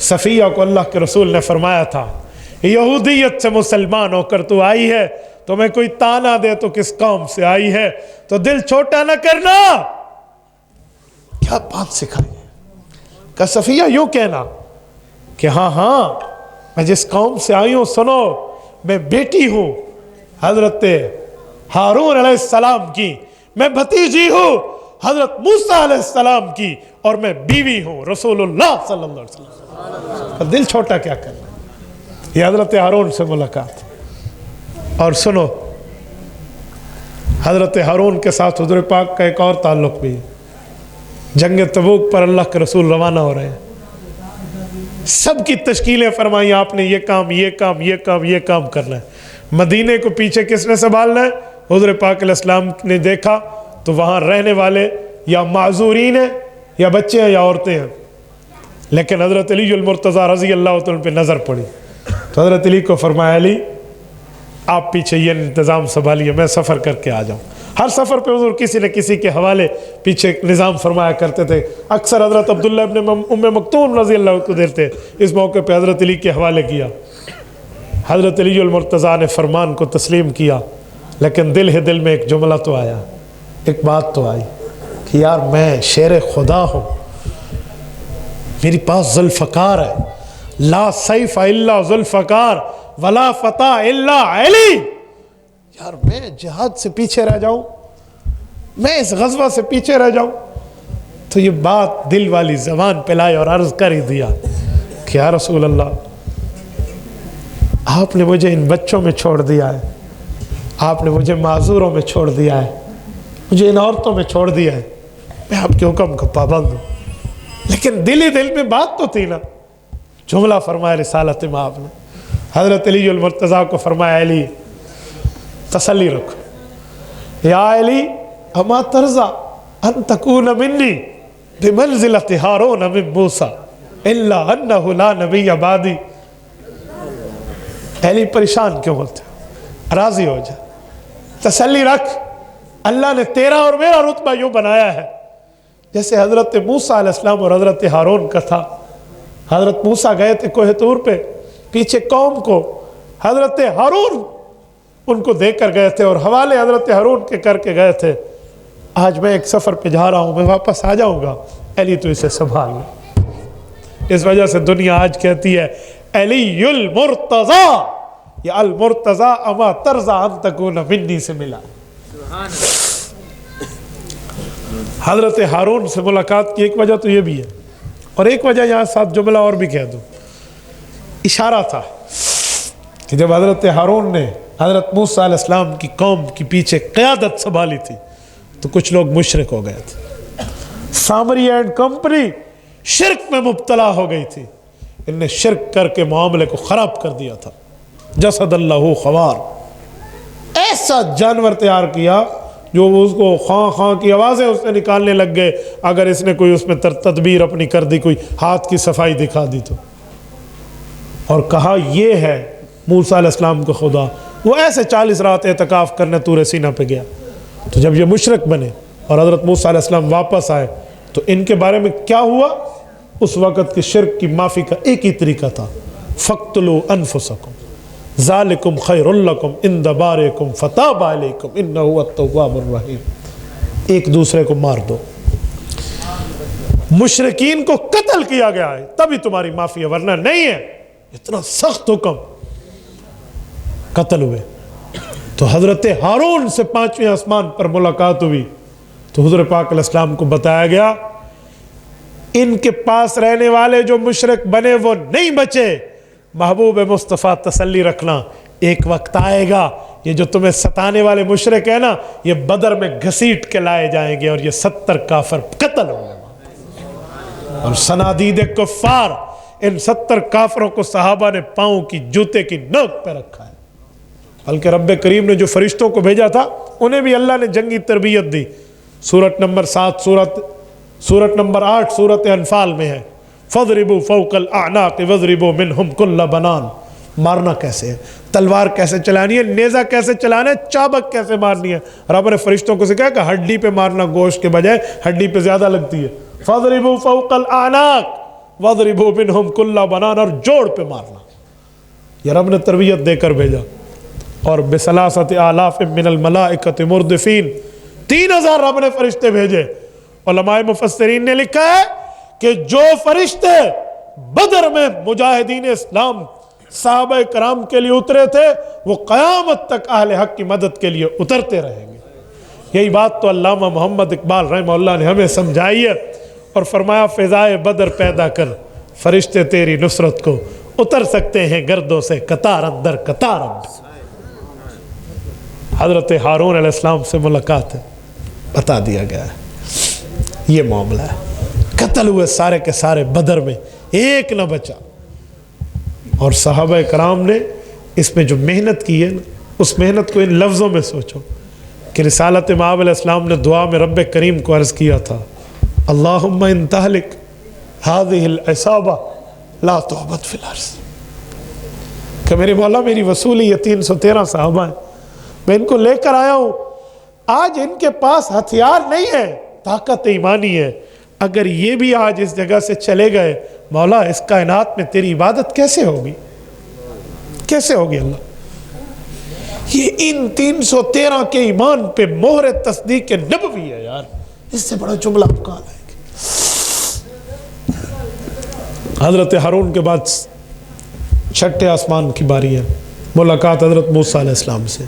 صفیہ کو اللہ کے رسول نے فرمایا تھا یہودیت سے مسلمان ہو کر تو آئی ہے، تمہیں کوئی تانا دے تو کس قوم سے آئی ہے، تو دل چھوٹا نہ کرنا۔ کیا بات سکھائی ہے کہ صفیہ یوں کہنا کہ ہاں میں جس قوم سے آئی ہوں سنو، میں بیٹی ہوں حضرت ہارون علیہ السلام کی، میں بھتیجی ہوں حضرت موسیٰ علیہ السلام کی، اور میں بیوی ہوں رسول اللہ صلی اللہ علیہ وسلم۔ دل چھوٹا کیا کرنا۔ یہ حضرت ہارون سے ملاقات۔ اور سنو حضرت ہارون کے ساتھ حضور پاک کا ایک اور تعلق بھی ہے۔ جنگ تبوک پر اللہ کے رسول روانہ ہو رہے ہیں، سب کی تشکیلیں فرمائیں آپ نے، یہ کام یہ کام یہ کام یہ کام کرنا ہے۔ مدینے کو پیچھے کس نے سنبھالنا ہے؟ حضور پاک علیہ السلام نے دیکھا تو وہاں رہنے والے یا معذورین ہیں یا بچے ہیں یا عورتیں ہیں، لیکن حضرت علی المرتضیٰ رضی اللہ عنہ پہ نظر پڑی تو حضرت علی کو فرمایا علی آپ پیچھے یہ انتظام سنبھالیے، میں سفر کر کے آ جاؤں۔ ہر سفر پہ حضور کسی نہ کسی کے حوالے پیچھے نظام فرمایا کرتے تھے، اکثر حضرت عبداللہ ابن ام مکتوم رضی اللہ عنہ کو دیتے، اس موقع پہ حضرت علی کے حوالے کیا۔ حضرت علی المرتضیٰ نے فرمان کو تسلیم کیا، لیکن دل میں ایک جملہ تو آیا، ایک بات تو آئی کہ یار میں شیر خدا ہوں، میری پاس ذوالفقار ہے، لا سیف الا ذوالفقار ولا فتح الا علی، یار میں جہاد سے پیچھے رہ جاؤں، میں اس غزوہ سے پیچھے رہ جاؤں؟ تو یہ بات دل والی زبان پہ لائے اور عرض کر ہی دیا کہ یا رسول اللہ آپ نے مجھے ان بچوں میں چھوڑ دیا ہے، آپ نے مجھے معذوروں میں چھوڑ دیا ہے، مجھے ان عورتوں میں چھوڑ دیا ہے، میں آپ کے حکم کا پابند ہوں، لیکن دل میں بات تو تھی نا۔ جملہ فرمایا رسالت میں آپ نے، حضرت علی المرتضیٰ کو فرمایا علی تسلی رکھو، یا علی اما ترضى ان تکون منی بمنزلۃ ہارون من موسیٰ الا انہ لا نبی بعدی۔ علی پریشان کیوں ہوتے، راضی ہو جا، تسلی رکھ، اللہ نے تیرا اور میرا رتبہ یوں بنایا ہے جیسے حضرت موسیٰ علیہ السلام اور حضرت ہارون کا تھا. حضرت موسیٰ گئے تھے کوہ طور پہ, پیچھے قوم کو حضرت ہارون ان کو دے کر گئے تھے اور حوالے حضرت ہارون کے کر کے گئے تھے. آج میں ایک سفر پہ جا رہا ہوں, میں واپس آ جاؤں گا, علی تو اسے سنبھال لے. اس وجہ سے دنیا آج کہتی ہے علی المرتضی, یا المرتضی اما ترضی ان تکون منی سے ملا. حضرت ہارون سے ملاقات کی ایک وجہ تو یہ بھی ہے, اور ایک وجہ یہاں ساتھ جملہ اور بھی کہہ دوں. اشارہ تھا کہ جب حضرت ہارون نے حضرت موسیٰ علیہ السلام کی قوم کی پیچھے قیادت سنبھالی تھی تو کچھ لوگ مشرک ہو گئے تھے. سامری اینڈ کمپنی شرک میں مبتلا ہو گئی تھی. ان نے شرک کر کے معاملے کو خراب کر دیا تھا. جسد اللہ خوار, ایسا جانور تیار کیا جو اس کو خاں خاں کی آوازیں اس نے نکالنے لگ گئے اگر اس نے کوئی اس میں تدبیر اپنی کر دی, کوئی ہاتھ کی صفائی دکھا دی تو. اور کہا یہ ہے موسیٰ علیہ السلام کا خدا. وہ ایسے 40 رات اعتکاف کرنے طور سینہ پہ گیا. تو جب یہ مشرک بنے اور حضرت موسیٰ علیہ السلام واپس آئے تو ان کے بارے میں کیا ہوا؟ اس وقت کے شرک کی معافی کا ایک ہی طریقہ تھا, فَاقْتُلُوا أَنفُسَكُمْ ذَلِكُمْ خَيْرٌ لَكُمْ عِنْدَ بَارِئِكُمْ فَتَابَ عَلَيْكُمْ إِنَّهُ هُوَ التَّوَّابُ الرَّحِيمُ. ایک دوسرے کو مار دو. مشرکین کو قتل کیا گیا ہے تبھی تمہاری معافی ہے, ورنہ نہیں ہے. اتنا سخت حکم. قتل ہوئے تو حضرت ہارون سے 5ویں آسمان پر ملاقات ہوئی تو حضور پاک علیہ السلام کو بتایا گیا ان کے پاس رہنے والے جو مشرک بنے وہ نہیں بچے. محبوب مصطفیٰ تسلی رکھنا, ایک وقت آئے گا یہ جو تمہیں ستانے والے مشرک ہیں نا, یہ بدر میں گھسیٹ کے لائے جائیں گے اور یہ 70 کافر قتل ہوں گے. اور صنادید کفار, ان 70 کافروں کو صحابہ نے پاؤں کی جوتے کی نوک پہ رکھا ہے. بلکہ رب کریم نے جو فرشتوں کو بھیجا تھا انہیں بھی اللہ نے جنگی تربیت دی. سورت نمبر 7 سورت نمبر 8 سورت انفال میں ہے, فَضْرِبُوا فَوْقَ الْأَعْنَاقِ وَضْرِبُوا مِنْهُمْ كُلَّ بَنَانٍ. مارنا کیسے ہے, تلوار کیسے چلانی ہے, نیزہ کیسے چلانا ہے, چابک کیسے مارنی ہے. رب نے فرشتوں کو سکھایا کہ ہڈی پہ مارنا گوشت کے بجائے ہڈی پہ زیادہ لگتی ہے. فَضْرِبُوا فَوْقَ الْأَعْنَاقِ وَضْرِبُوا مِنْهُمْ كُلَّ بَنَانٍ, اور جوڑ پہ مارنا. یہ رب نے تربیت دے کر بھیجا. اور بثلاثۃ آلاف من الملائکۃ مردفین, 3000 رب نے فرشتے بھیجے. علماء مفسرین نے لکھا ہے کہ جو فرشتے بدر میں مجاہدین اسلام صحابہ کرام کے لیے اترے تھے وہ قیامت تک اہل حق کی مدد کے لیے اترتے رہیں گے. یہی بات تو علامہ محمد اقبال رحمہ اللہ نے ہمیں سمجھائی ہے اور فرمایا فضائے بدر پیدا کر فرشتے تیری نصرت کو اتر سکتے ہیں گردوں سے قطار اندر قطار اندر. حضرت ہارون علیہ السلام سے ملاقات ہے, بتا دیا گیا ہے یہ معاملہ ہے. قتل ہوئے سارے کے سارے بدر میں, ایک نہ بچا. اور صحابہ کرام نے اس میں جو محنت کی ہے اس محنت کو ان لفظوں میں سوچو کہ رسالت مآب علیہ السلام نے دعا میں رب کریم کو عرض کیا تھا, اللہم ان تہلک هذه العصابہ لا تعبد فی الارض. کہ میرے مولا میری وصولی یہ 313 صحابہ ہیں, میں ان کو لے کر آیا ہوں. آج ان کے پاس ہتھیار نہیں ہے, طاقت ایمانی ہے. اگر یہ بھی آج اس جگہ سے چلے گئے مولا اس کائنات میں تیری عبادت کیسے ہوگی, کیسے ہوگی اللہ. یہ ان 313 کے ایمان پہ مہر تصدیق نبوی ہے یار, اس سے بڑا جملہ آپ کہاں لائیں گے. حضرت ہارون کے بعد 6 آسمان کی باری ہے, ملاقات حضرت موسیٰ علیہ السلام سے.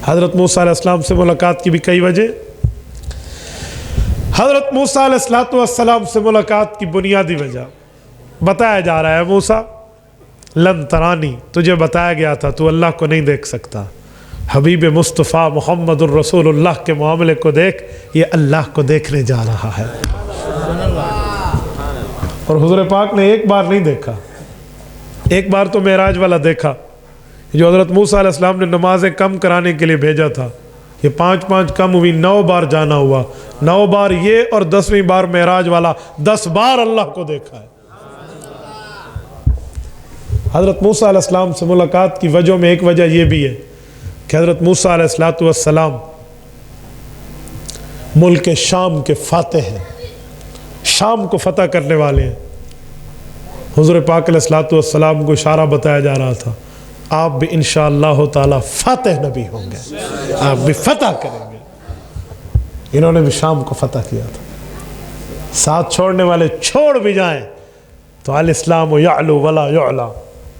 حضرت موسیٰ علیہ السلام سے ملاقات کی بھی کئی وجہ. حضرت موسیٰ علیہ السلام سے ملاقات کی بنیادی وجہ بتایا جا رہا ہے, موسیٰ لن ترانی, تجھے بتایا گیا تھا تو اللہ کو نہیں دیکھ سکتا. حبیب مصطفیٰ محمد الرسول اللہ کے معاملے کو دیکھ, یہ اللہ کو دیکھنے جا رہا ہے. اور حضور پاک نے ایک بار نہیں دیکھا, ایک بار تو معراج والا دیکھا جو حضرت موسیٰ علیہ السلام نے نمازیں کم کرانے کے لیے بھیجا تھا. یہ 5 کم ہوئی, 9 بار جانا ہوا, 9 بار یہ اور 10ویں بار معراج والا, 10 بار اللہ کو دیکھا ہے. حضرت موسیٰ علیہ السلام سے ملاقات کی وجہ میں ایک وجہ یہ بھی ہے کہ حضرت موسیٰ علیہ السلام ملک شام کے فاتح ہیں، شام کو فتح کرنے والے ہیں۔ حضور پاک علیہ الصلوۃ والسلام کو اشارہ بتایا جا رہا تھا، آپ بھی انشاءاللہ تعالی فاتح نبی ہوں گے، آپ بھی فتح کریں گے۔ انہوں نے بھی شام کو فتح کیا تھا۔ ساتھ چھوڑنے والے چھوڑ بھی جائیں تو الاسلام یعلو ولا یعلا،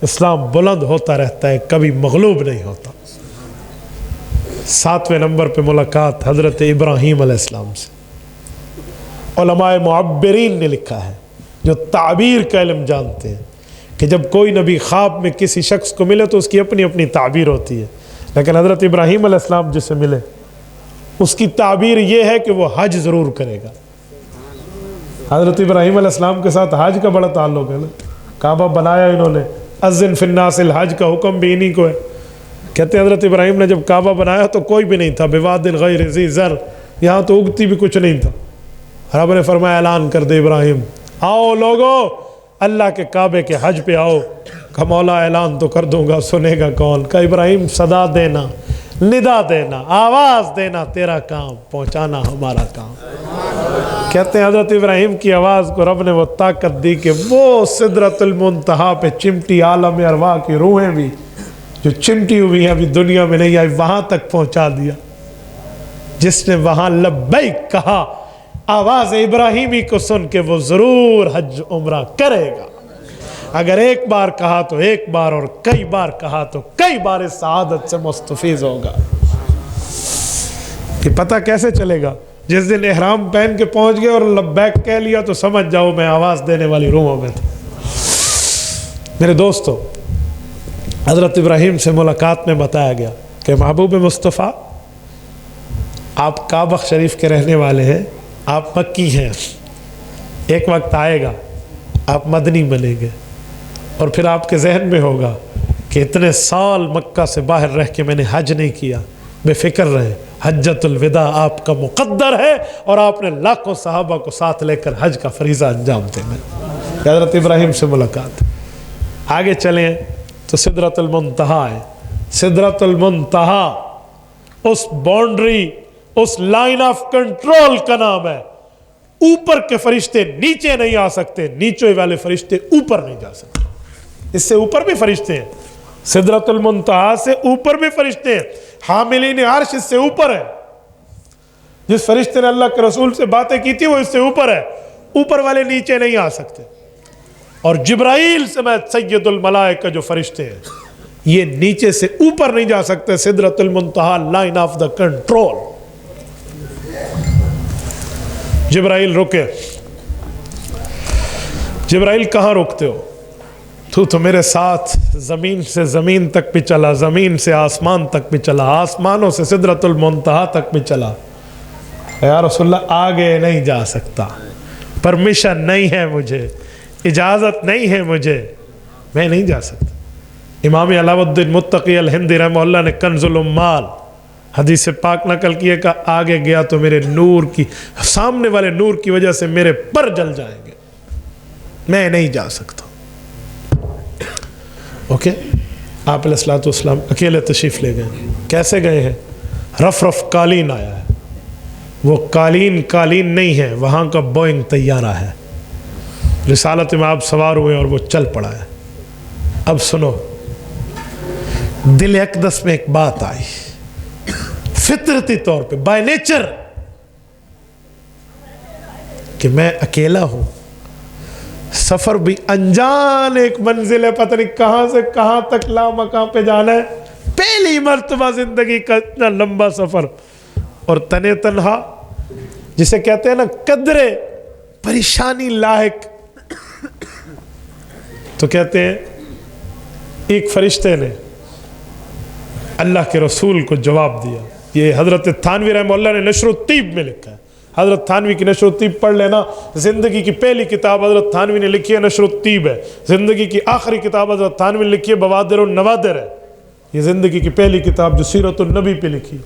اسلام بلند ہوتا رہتا ہے، کبھی مغلوب نہیں ہوتا۔ 7ویں نمبر پہ ملاقات حضرت ابراہیم علیہ السلام سے۔ علماء معبرین نے لکھا ہے، جو تعبیر کا علم جانتے ہیں، کہ جب کوئی نبی خواب میں کسی شخص کو ملے تو اس کی اپنی اپنی تعبیر ہوتی ہے، لیکن حضرت ابراہیم علیہ السلام جس سے ملے اس کی تعبیر یہ ہے کہ وہ حج ضرور کرے گا۔ حضرت ابراہیم علیہ السلام کے ساتھ حج کا بڑا تعلق ہے نا، کعبہ بنایا انہوں نے، اذن فی الناس الحج کا حکم بھی انہی کو ہے۔ کہتے ہیں حضرت ابراہیم نے جب کعبہ بنایا تو کوئی بھی نہیں تھا، بواد غیر ذی زرع، یہاں تو اگتی بھی کچھ نہیں تھا۔ رب نے فرمایا اعلان کر دے ابراہیم، آؤ لوگو اللہ کے کعبے کے حج پہ آؤ۔ کہ مولا اعلان تو کر دوں گا، سنے گا کون؟ کہ ابراہیم صدا دینا، ندا دینا، آواز دینا تیرا کام، پہنچانا ہمارا کام۔ کہتے ہیں حضرت ابراہیم کی آواز کو رب نے وہ طاقت دی کہ وہ سدرۃ المنتہا پہ چمٹی عالم ارواح کی روحیں بھی جو چمٹی ہوئی ہیں ابھی دنیا میں نہیں آئی، وہاں تک پہنچا دیا۔ جس نے وہاں لبیک کہا، آواز ابراہیمی کو سن کے وہ ضرور حج عمرہ کرے گا۔ اگر ایک بار کہا تو ایک بار، اور کئی بار کہا تو کئی بار اس سعادت سے مستفیض ہوگا۔ کہ پتہ کیسے چلے گا؟ جس دن احرام پہن کے پہنچ گئے اور لبیک کہہ لیا تو سمجھ جاؤ میں آواز دینے والی روحوں میں تھا۔ میرے دوستو، حضرت ابراہیم سے ملاقات میں بتایا گیا کہ محبوب مصطفیٰ، آپ کعبہ شریف کے رہنے والے ہیں، آپ مکی ہیں، ایک وقت آئے گا آپ مدنی بنیں گے، اور پھر آپ کے ذہن میں ہوگا کہ اتنے سال مکہ سے باہر رہ کے میں نے حج نہیں کیا۔ بے فکر رہے، حجۃ الوداع آپ کا مقدر ہے، اور آپ نے لاکھوں صحابہ کو ساتھ لے کر حج کا فریضہ انجام دینا۔ حضرت ابراہیم سے ملاقات۔ آگے چلیں تو سدرۃ المنتہا ہے۔ سدرۃ المنتہا اس باؤنڈری، اس لائن آف کنٹرول کا نام ہے۔ اوپر کے فرشتے نیچے نہیں آ سکتے، نیچے والے فرشتے اوپر نہیں جا سکتے۔ اس سے اوپر بھی فرشتے ہیں، سدرۃ المنتہا سے اوپر بھی فرشتے ہیں، حاملین عرش اس سے اوپر ہے۔ جس فرشتے نے اللہ کے رسول سے باتیں کی تھی وہ اس سے اوپر ہے، اوپر والے نیچے نہیں آ سکتے۔ اور جبرائیل سمیت سید الملائکہ جو فرشتے ہیں یہ نیچے سے اوپر نہیں جا سکتے۔ سدرۃ المنتہا لائن آف دا کنٹرول۔ جبرائیل رکے۔ جبرائیل کہاں رکتے ہو؟ تو میرے ساتھ زمین سے زمین تک بھی چلا، زمین سے آسمان تک بھی چلا، آسمانوں سے سدرۃ المنتہا تک بھی چلا۔ یا رسول اللہ آگے نہیں جا سکتا، پرمیشن نہیں ہے مجھے، اجازت نہیں ہے مجھے، میں نہیں جا سکتا۔ امام علاء الدین متقی الہندی رحمہ اللہ نے کنز العمال حدیث پاک نقل کیے کہ آگے گیا تو میرے نور کی، سامنے والے نور کی وجہ سے میرے پر جل جائیں گے، میں نہیں جا سکتا۔ اوکے، آپ علیہ الصلوۃ والسلام اکیلے تشریف لے گئے۔ کیسے گئے ہیں؟ رف رف قالین آیا ہے، وہ قالین نہیں ہے، وہاں کا بوئنگ طیارہ ہے۔ رسالت میں آپ سوار ہوئے اور وہ چل پڑا ہے۔ اب سنو، دل اقدس میں ایک بات آئی، فطرتی طور پہ، بائی نیچر، کہ میں اکیلا ہوں، سفر بھی انجان ایک منزل ہے، پتہ نہیں کہاں سے کہاں تک لا مکان پہ جانا ہے، پہلی مرتبہ زندگی کا اتنا لمبا سفر، اور تنے تنہا، جسے کہتے ہیں نا قدرے پریشانی لاحق۔ تو کہتے ہیں ایک فرشتے نے اللہ کے رسول کو جواب دیا۔ یہ حضرت تھانوی رحمہ اللہ نے نشر الطیب میں لکھا ہے۔ حضرت تھانوی کی نشر الطیب پڑھ لینا، زندگی کی پہلی کتاب حضرت تھانوی نے لکھی ہے نشر الطیب ہے، زندگی کی آخری کتاب حضرت تھانوی نے لکھی ہے بوادر النوادر ہے۔ یہ زندگی کی پہلی کتاب جو سیرت النبی پہ لکھی۔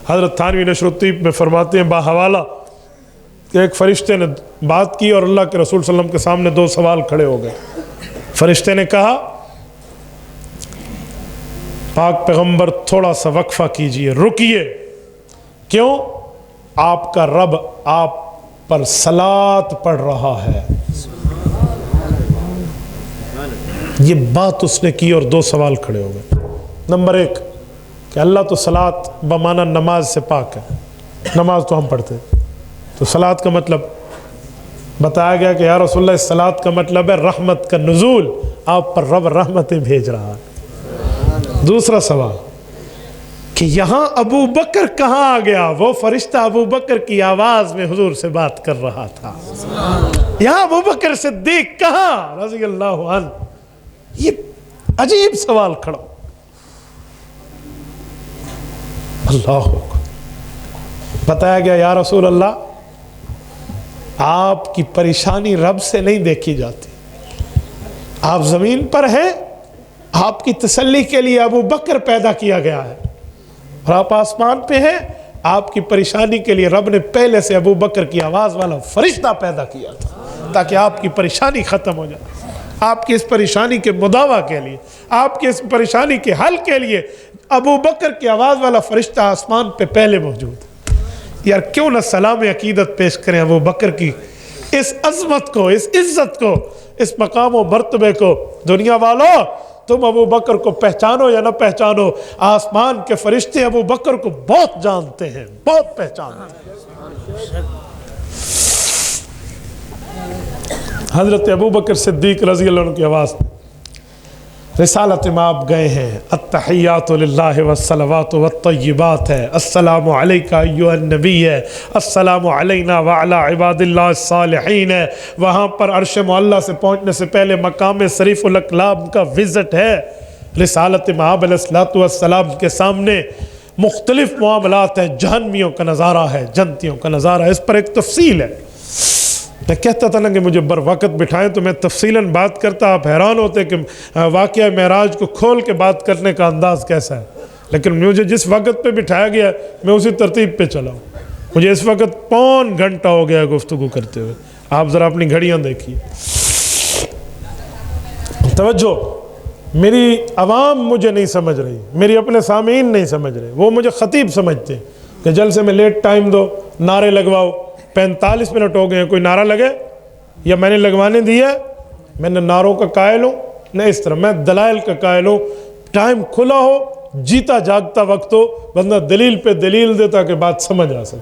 حضرت تھانوی نشر الطیب میں فرماتے ہیں باحوالہ کہ ایک فرشتے نے بات کی اور اللہ کے رسول صلی اللہ علیہ وسلم کے سامنے دو سوال کھڑے ہو گئے۔ فرشتے نے کہا پاک پیغمبر تھوڑا سا وقفہ کیجئے، رکیے۔ کیوں؟ آپ کا رب آپ پر صلاۃ پڑھ رہا ہے. یہ بات اس نے کی اور دو سوال کھڑے ہو گئے. نمبر ایک کہ اللہ تو صلاۃ بمعنی نماز سے پاک ہے، نماز تو ہم پڑھتے ہیں، تو صلاۃ کا مطلب بتایا گیا کہ یا رسول اللہ صلاۃ کا مطلب ہے رحمت کا نزول، آپ پر رب رحمتیں بھیج رہا ہے. دوسرا سوال کہ یہاں ابو بکر کہاں آ گیا؟ وہ فرشتہ ابو بکر کی آواز میں حضور سے بات کر رہا تھا. یہاں ابو بکر صدیق کہاں رضی اللہ عنہ؟ یہ عجیب سوال کھڑا. اللہ بتایا گیا یا رسول اللہ آپ کی پریشانی رب سے نہیں دیکھی جاتی، آپ زمین پر ہیں، آپ کی تسلی کے لیے ابو بکر پیدا کیا گیا ہے، اور آپ آسمان پہ ہیں، آپ کی پریشانی کے لیے رب نے پہلے سے ابو بکر کی آواز والا فرشتہ پیدا کیا تھا تاکہ آپ کی پریشانی ختم ہو جائے. آپ کی اس پریشانی کے مداوع کے لیے، آپ کی اس پریشانی کے حل کے لیے ابو بکر کی آواز والا فرشتہ آسمان پہ پہلے موجود ہے. یار کیوں نہ سلام عقیدت پیش کریں ابو بکر کی اس عظمت کو، اس عزت کو، اس مقام و مرتبے کو. دنیا والوں تم ابو بکر کو پہچانو یا نہ پہچانو، آسمان کے فرشتے ابو بکر کو بہت جانتے ہیں، بہت پہچانتے ہیں. حضرت ابو بکر صدیق رضی اللہ عنہ کی آواز رسالت میں آپ گئے ہیں. التحیات للہ والصلوات والطیبات ہے، السلام علیکہ ایھا النبی ہے، السلام علینا وعلی عباد اللہ الصالحین ہے. وہاں پر عرش معلیٰ سے پہنچنے سے پہلے مقام شریف الاقلام کا وزٹ ہے. رسالت مآب علیہ السلام کے سامنے مختلف معاملات ہیں، جہنمیوں کا نظارہ ہے، جنتیوں کا نظارہ ہے. اس پر ایک تفصیل ہے. میں کہتا تھا نا کہ مجھے بر وقت بٹھائیں تو میں تفصیلاً بات کرتا، آپ حیران ہوتے کہ واقعہ معراج کو کھول کے بات کرنے کا انداز کیسا ہے. لیکن مجھے جس وقت پہ بٹھایا گیا میں اسی ترتیب پہ چلا ہوں. مجھے اس وقت 3 گھنٹہ ہو گیا گفتگو کرتے ہوئے. آپ ذرا اپنی گھڑیاں دیکھیے. توجہ، میری عوام مجھے نہیں سمجھ رہی، میری اپنے سامعین نہیں سمجھ رہے. وہ مجھے خطیب سمجھتے ہیں کہ جلسے میں لیٹ ٹائم دو، نعرے لگواؤ. 45 منٹ ہو گئے ہیں، کوئی نعرہ لگے یا میں نے لگوانے دیا؟ میں نے نعروں کا قائل ہوں نہ اس طرح، میں دلائل کا قائل ہوں. ٹائم کھلا ہو، جیتا جاگتا وقت ہو، بندہ دلیل پہ دلیل دے تاکہ بات سمجھ آ سکے.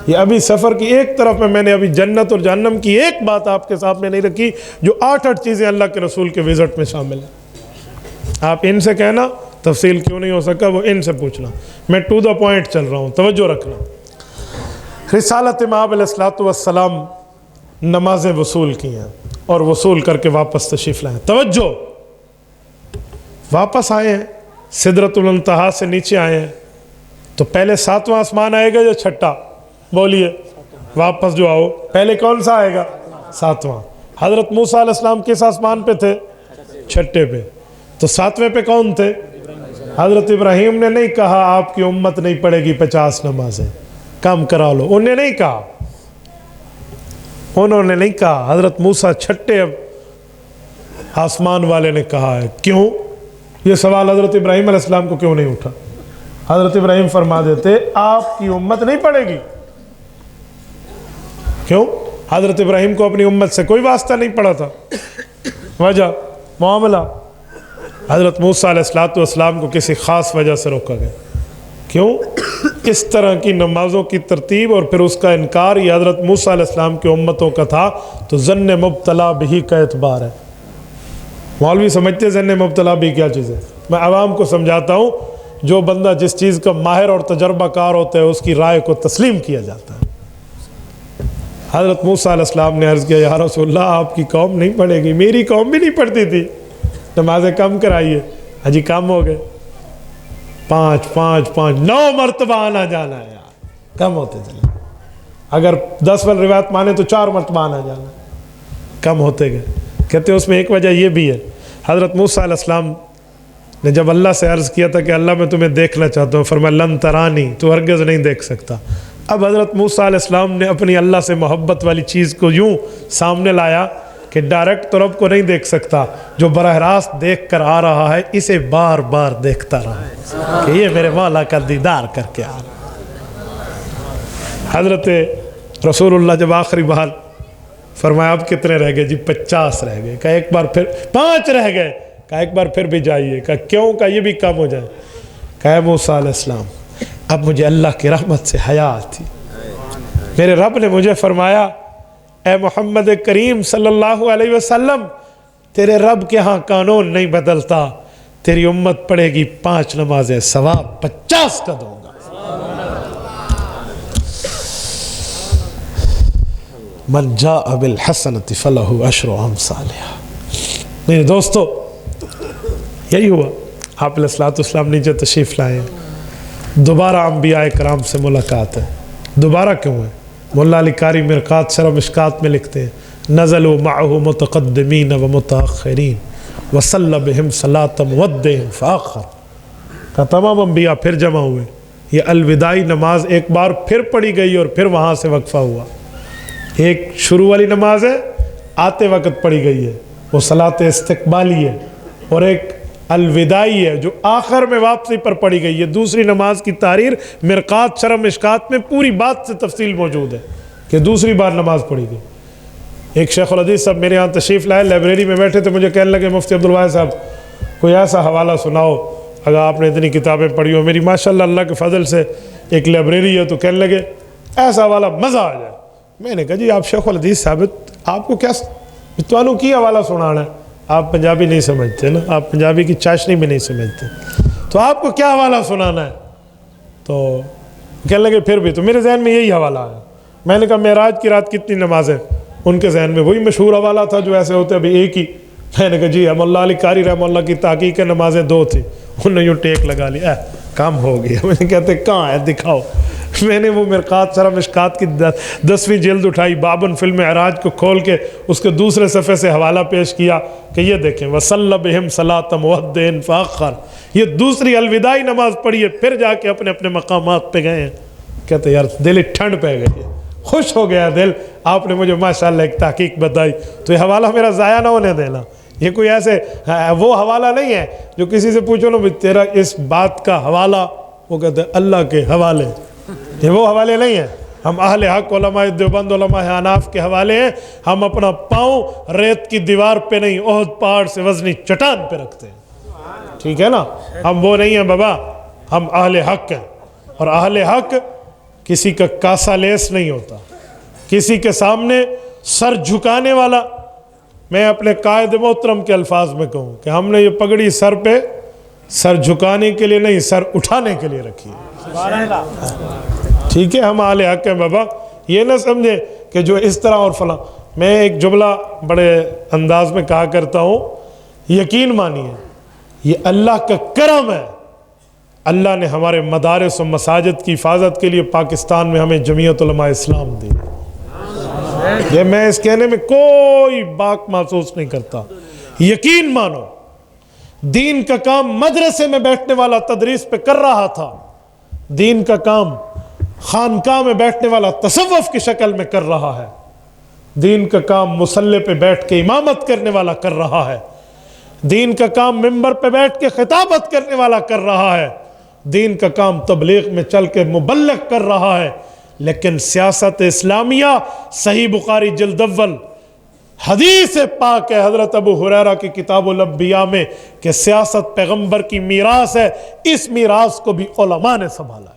یہ ابھی سفر کی ایک طرف میں نے ابھی جنت اور جہنم کی ایک بات آپ کے سامنے نہیں رکھی، جو 8 چیزیں اللہ کے رسول کے وزٹ میں شامل ہیں. آپ ان سے کہنا تفصیل کیوں نہیں ہو سکا، وہ ان سے پوچھنا. میں ٹو دا پوائنٹ چل رہا ہوں، توجہ رکھنا. رسالت مآب علیہ السلام نمازیں وصول کی ہیں اور وصول کر کے واپس تشریف لائیں. توجہ، واپس آئے ہیں، سدرۃ المنتہا سے نیچے آئے ہیں تو پہلے 7واں آسمان آئے گا یا چھٹا؟ بولیے. واپس جو آؤ پہلے کون سا آئے گا؟ 7واں. حضرت موسیٰ علیہ السلام کس آسمان پہ تھے؟ چھٹے پہ. تو 7ویں پہ کون تھے؟ حضرت ابراہیم نے نہیں کہا آپ کی امت نہیں پڑھے گی 50 نمازیں، کام کرا لو. انہیں نہیں کہا، انہوں نے نہیں کہا. حضرت موسیٰ چھٹے آسمان والے نے کہا ہے. کیوں؟ یہ سوال حضرت ابراہیم علیہ السلام کو کیوں نہیں اٹھا؟ حضرت ابراہیم فرما دیتے آپ کی امت نہیں پڑھے گی. کیوں؟ حضرت ابراہیم کو اپنی امت سے کوئی واسطہ نہیں پڑا تھا. وجہ معاملہ حضرت موسیٰ علیہ السلام کو کسی خاص وجہ سے روکا گیا. کیوں؟ اس طرح کی نمازوں کی ترتیب اور پھر اس کا انکار یہ حضرت موسیٰ علیہ السلام کی امتوں کا تھا. تو ظن مبتلا بھی کا اعتبار ہے. مولوی سمجھتے ظن مبتلا بھی کیا چیز ہے؟ میں عوام کو سمجھاتا ہوں، جو بندہ جس چیز کا ماہر اور تجربہ کار ہوتا ہے اس کی رائے کو تسلیم کیا جاتا ہے. حضرت موسیٰ علیہ السلام نے عرض کیا یا رسول اللہ آپ کی قوم نہیں پڑھے گی. میری قوم بھی نہیں پڑھتی تھی، نمازیں کم کرائیے. حجی کم ہو گئے، 5 9 مرتبہ آنا جانا ہے یار، کم ہوتے چلے. اگر 10 والی روایت مانے تو 4 مرتبہ آنا جانا، کم ہوتے گئے. کہتے ہیں اس میں ایک وجہ یہ بھی ہے، حضرت موسیٰ علیہ السلام نے جب اللہ سے عرض کیا تھا کہ اللہ میں تمہیں دیکھنا چاہتا ہوں، فرمایا لن ترانی، تو ہرگز نہیں دیکھ سکتا. اب حضرت موسیٰ علیہ السلام نے اپنی اللہ سے محبت والی چیز کو یوں سامنے لایا کہ ڈائریکٹ تو رب کو نہیں دیکھ سکتا، جو براہ راست دیکھ کر آ رہا ہے اسے بار بار دیکھتا رہا کہ یہ میرے مولا کا دیدار کر کے آ رہا. حضرت رسول اللہ جب آخری بار فرمایا اب کتنے رہ گئے؟ جی 50 رہ گئے. کہا ایک بار پھر 5 رہ گئے. کہا ایک بار پھر بھی جائیے. کہا کیوں؟ کہا یہ بھی کم ہو جائے. کہا موسیٰ علیہ السلام اب مجھے اللہ کی رحمت سے حیا آتی. میرے رب نے مجھے فرمایا اے محمد کریم صلی اللہ علیہ وسلم تیرے رب کے ہاں قانون نہیں بدلتا، تیری امت پڑھے گی 5 نمازیں، ثواب 50 کا دوں گا. من جاء بالحسنۃ فلہ عشر امثالہا. میرے دوستو یہی ہوا. آپ علیہ السلام نیچے تشریف لائے. دوبارہ انبیاء کرام سے ملاقات ہے. دوبارہ کیوں ہے؟ مولا علی قاری مرقات شرح مشکات میں لکھتے ہیں نزلوا معه متقدمین و متاخرین وصلی بہم صلاۃ مودع فآخر. کہ تمام انبیاء پھر جمع ہوئے. یہ الوداعی نماز ایک بار پھر پڑھی گئی اور پھر وہاں سے وقفہ ہوا. ایک شروع والی نماز ہے آتے وقت پڑھی گئی ہے وہ صلاۃ استقبالی ہے، اور ایک الوداعی ہے جو آخر میں واپسی پر پڑھی گئی ہے. دوسری نماز کی تحریر مرقات شرح مشکات میں پوری بات سے تفصیل موجود ہے کہ دوسری بار نماز پڑھی گئی. ایک شیخ الحدیث صاحب میرے یہاں تشریف لائے، لائبریری میں بیٹھے تھے. مجھے کہنے لگے مفتی عبدالواحد صاحب کوئی ایسا حوالہ سناؤ اگر آپ نے اتنی کتابیں پڑھی ہو. میری ماشاءاللہ اللہ کے فضل سے ایک لائبریری ہے، تو کہنے لگے ایسا حوالہ مزہ آ جائے. میں نے کہا جی آپ شیخ الحدیث صاحب آپ کو کیا توانوں کی حوالہ سنانا ہے؟ آپ پنجابی نہیں سمجھتے نا، آپ پنجابی کی چاشنی بھی نہیں سمجھتے، تو آپ کو کیا حوالہ سنانا ہے؟ تو کہنے لگے پھر بھی تو میرے ذہن میں یہی حوالہ ہے. میں نے کہا معراج کی رات کتنی نمازیں؟ ان کے ذہن میں وہی مشہور حوالہ تھا جو ایسے ہوتے ابھی ایک ہی. میں نے کہا جی مولا علی قاری رحمہ اللہ کی تحقیق نمازیں 2 تھیں. انہوں نے یوں ٹیک لگا لی کام ہو گیا. میں نے کہتے کہاں ہے دکھاؤ. میں نے وہ مرقات شرح مشکات کی 10ویں جلد اٹھائی، بابن فی المعراج کو کھول کے اس کے دوسرے صفحے سے حوالہ پیش کیا کہ یہ دیکھیں وصلی بہم صلاۃ مودع فآخر. یہ دوسری الوداعی نماز پڑھی ہے، پھر جا کے اپنے اپنے مقامات پہ گئے ہیں. کہتے یار دل ٹھنڈ پہ گئی ہے، خوش ہو گیا دل. آپ نے مجھے ماشاءاللہ ایک تحقیق بتائی تو یہ حوالہ میرا ضائع نہ ہونے دینا. یہ کوئی ایسے وہ حوالہ نہیں ہے جو کسی سے پوچھو نا تیرا اس بات کا حوالہ، وہ کہتے ہیں اللہ کے حوالے. یہ وہ حوالے نہیں ہیں. ہم اہل حق علماء دیوبند علماء حناف کے حوالے ہیں. ہم اپنا پاؤں ریت کی دیوار پہ نہیں، احد پہاڑ سے وزنی چٹان پہ رکھتے ہیں. ٹھیک ہے نا؟ ہم وہ نہیں ہیں بابا، ہم اہل حق ہیں. اور اہل حق کسی کا کاسا لیس نہیں ہوتا، کسی کے سامنے سر جھکانے والا. میں اپنے قائد محترم کے الفاظ میں کہوں کہ ہم نے یہ پگڑی سر پہ سر جھکانے کے لیے نہیں، سر اٹھانے کے لیے رکھی ہے. ٹھیک ہے؟ ہم اہل حق ہیں بابا. یہ نہ سمجھے کہ جو اس طرح اور فلاں. میں ایک جملہ بڑے انداز میں کہا کرتا ہوں، یقین مانیے یہ اللہ کا کرم ہے. اللہ نے ہمارے مدارس و مساجد کی حفاظت کے لیے پاکستان میں ہمیں جمعیت علماء اسلام دی. یہ میں اس کہنے میں کوئی باک محسوس نہیں کرتا. یقین مانو دین کا کام مدرسے میں بیٹھنے والا تدریس پہ کر رہا تھا، دین کا کام خانقاہ میں بیٹھنے والا تصوف کی شکل میں کر رہا ہے، دین کا کام مصلی پہ بیٹھ کے امامت کرنے والا کر رہا ہے، دین کا کام ممبر پہ بیٹھ کے خطابت کرنے والا کر رہا ہے، دین کا کام تبلیغ میں چل کے مبلغ کر رہا ہے. لیکن سیاست اسلامیہ صحیح بخاری جلد اول حدیث پاک ہے حضرت ابو ہریرہ کی کتاب الانبیاء میں کہ سیاست پیغمبر کی میراث ہے. اس میراث کو بھی علماء نے سنبھالا ہے.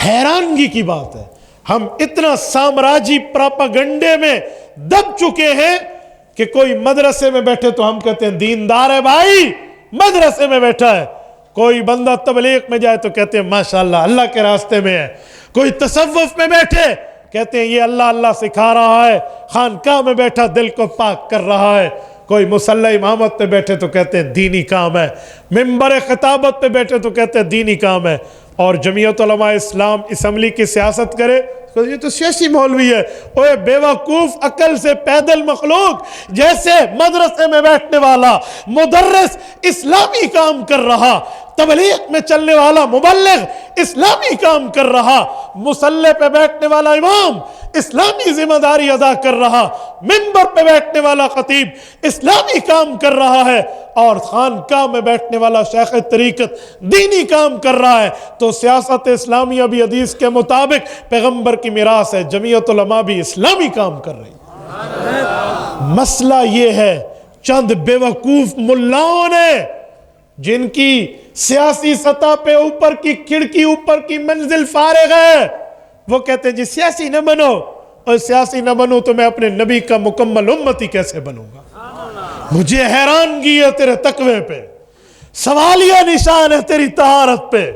حیرانگی کی بات ہے ہم اتنا سامراجی پراپاگنڈے میں دب چکے ہیں کہ کوئی مدرسے میں بیٹھے تو ہم کہتے ہیں دیندار ہے بھائی، مدرسے میں بیٹھا ہے. کوئی بندہ تبلیغ میں جائے تو کہتے ہیں ماشاءاللہ اللہ کے راستے میں ہے. کوئی تصوف میں بیٹھے کہتے ہیں یہ اللہ اللہ سکھا رہا ہے. خانقاہ میں بیٹھا دل کو پاک کر رہا ہے. کوئی مصلی امامت پہ بیٹھے تو کہتے ہیں دینی کام ہے. ممبر خطابت پہ بیٹھے تو کہتے ہیں دینی کام ہے. اور جمعیت علماء اسلام اسمبلی کی سیاست کرے یہ تو سیاسی مولوی ہے. اوے بیوقوف عقل سے پیدل مخلوق، جیسے مدرسے میں بیٹھنے والا مدرس اسلامی کام کر رہا، تبلیغ میں چلنے والا مبلغ اسلامی کام کر رہا، مصلی پہ بیٹھنے والا امام اسلامی ذمہ داری ادا کر رہا، ممبر پہ بیٹھنے والا خطیب اسلامی کام کر رہا ہے. اور خانقاہ میں بیٹھنے والا شیخ طریقت دینی کام کر رہا ہے تو سیاست اسلامیہ بھی حدیث کے مطابق پیغمبر کی میراث ہے، جمعیت علماء بھی اسلامی کام کر رہی ہے۔ مسئلہ یہ ہے چند بیوقوف ملاؤں نے جن کی سیاسی سطح پہ اوپر کی کھڑکی اوپر کی منزل فارغ ہے، وہ کہتے ہیں جی سیاسی نہ بنو، اور سیاسی نہ بنو تو میں اپنے نبی کا مکمل امتی کیسے بنوں گا؟ مجھے حیرانگی ہے تیرے تقوی پہ، سوالیہ نشان ہے تیری طہارت پہ،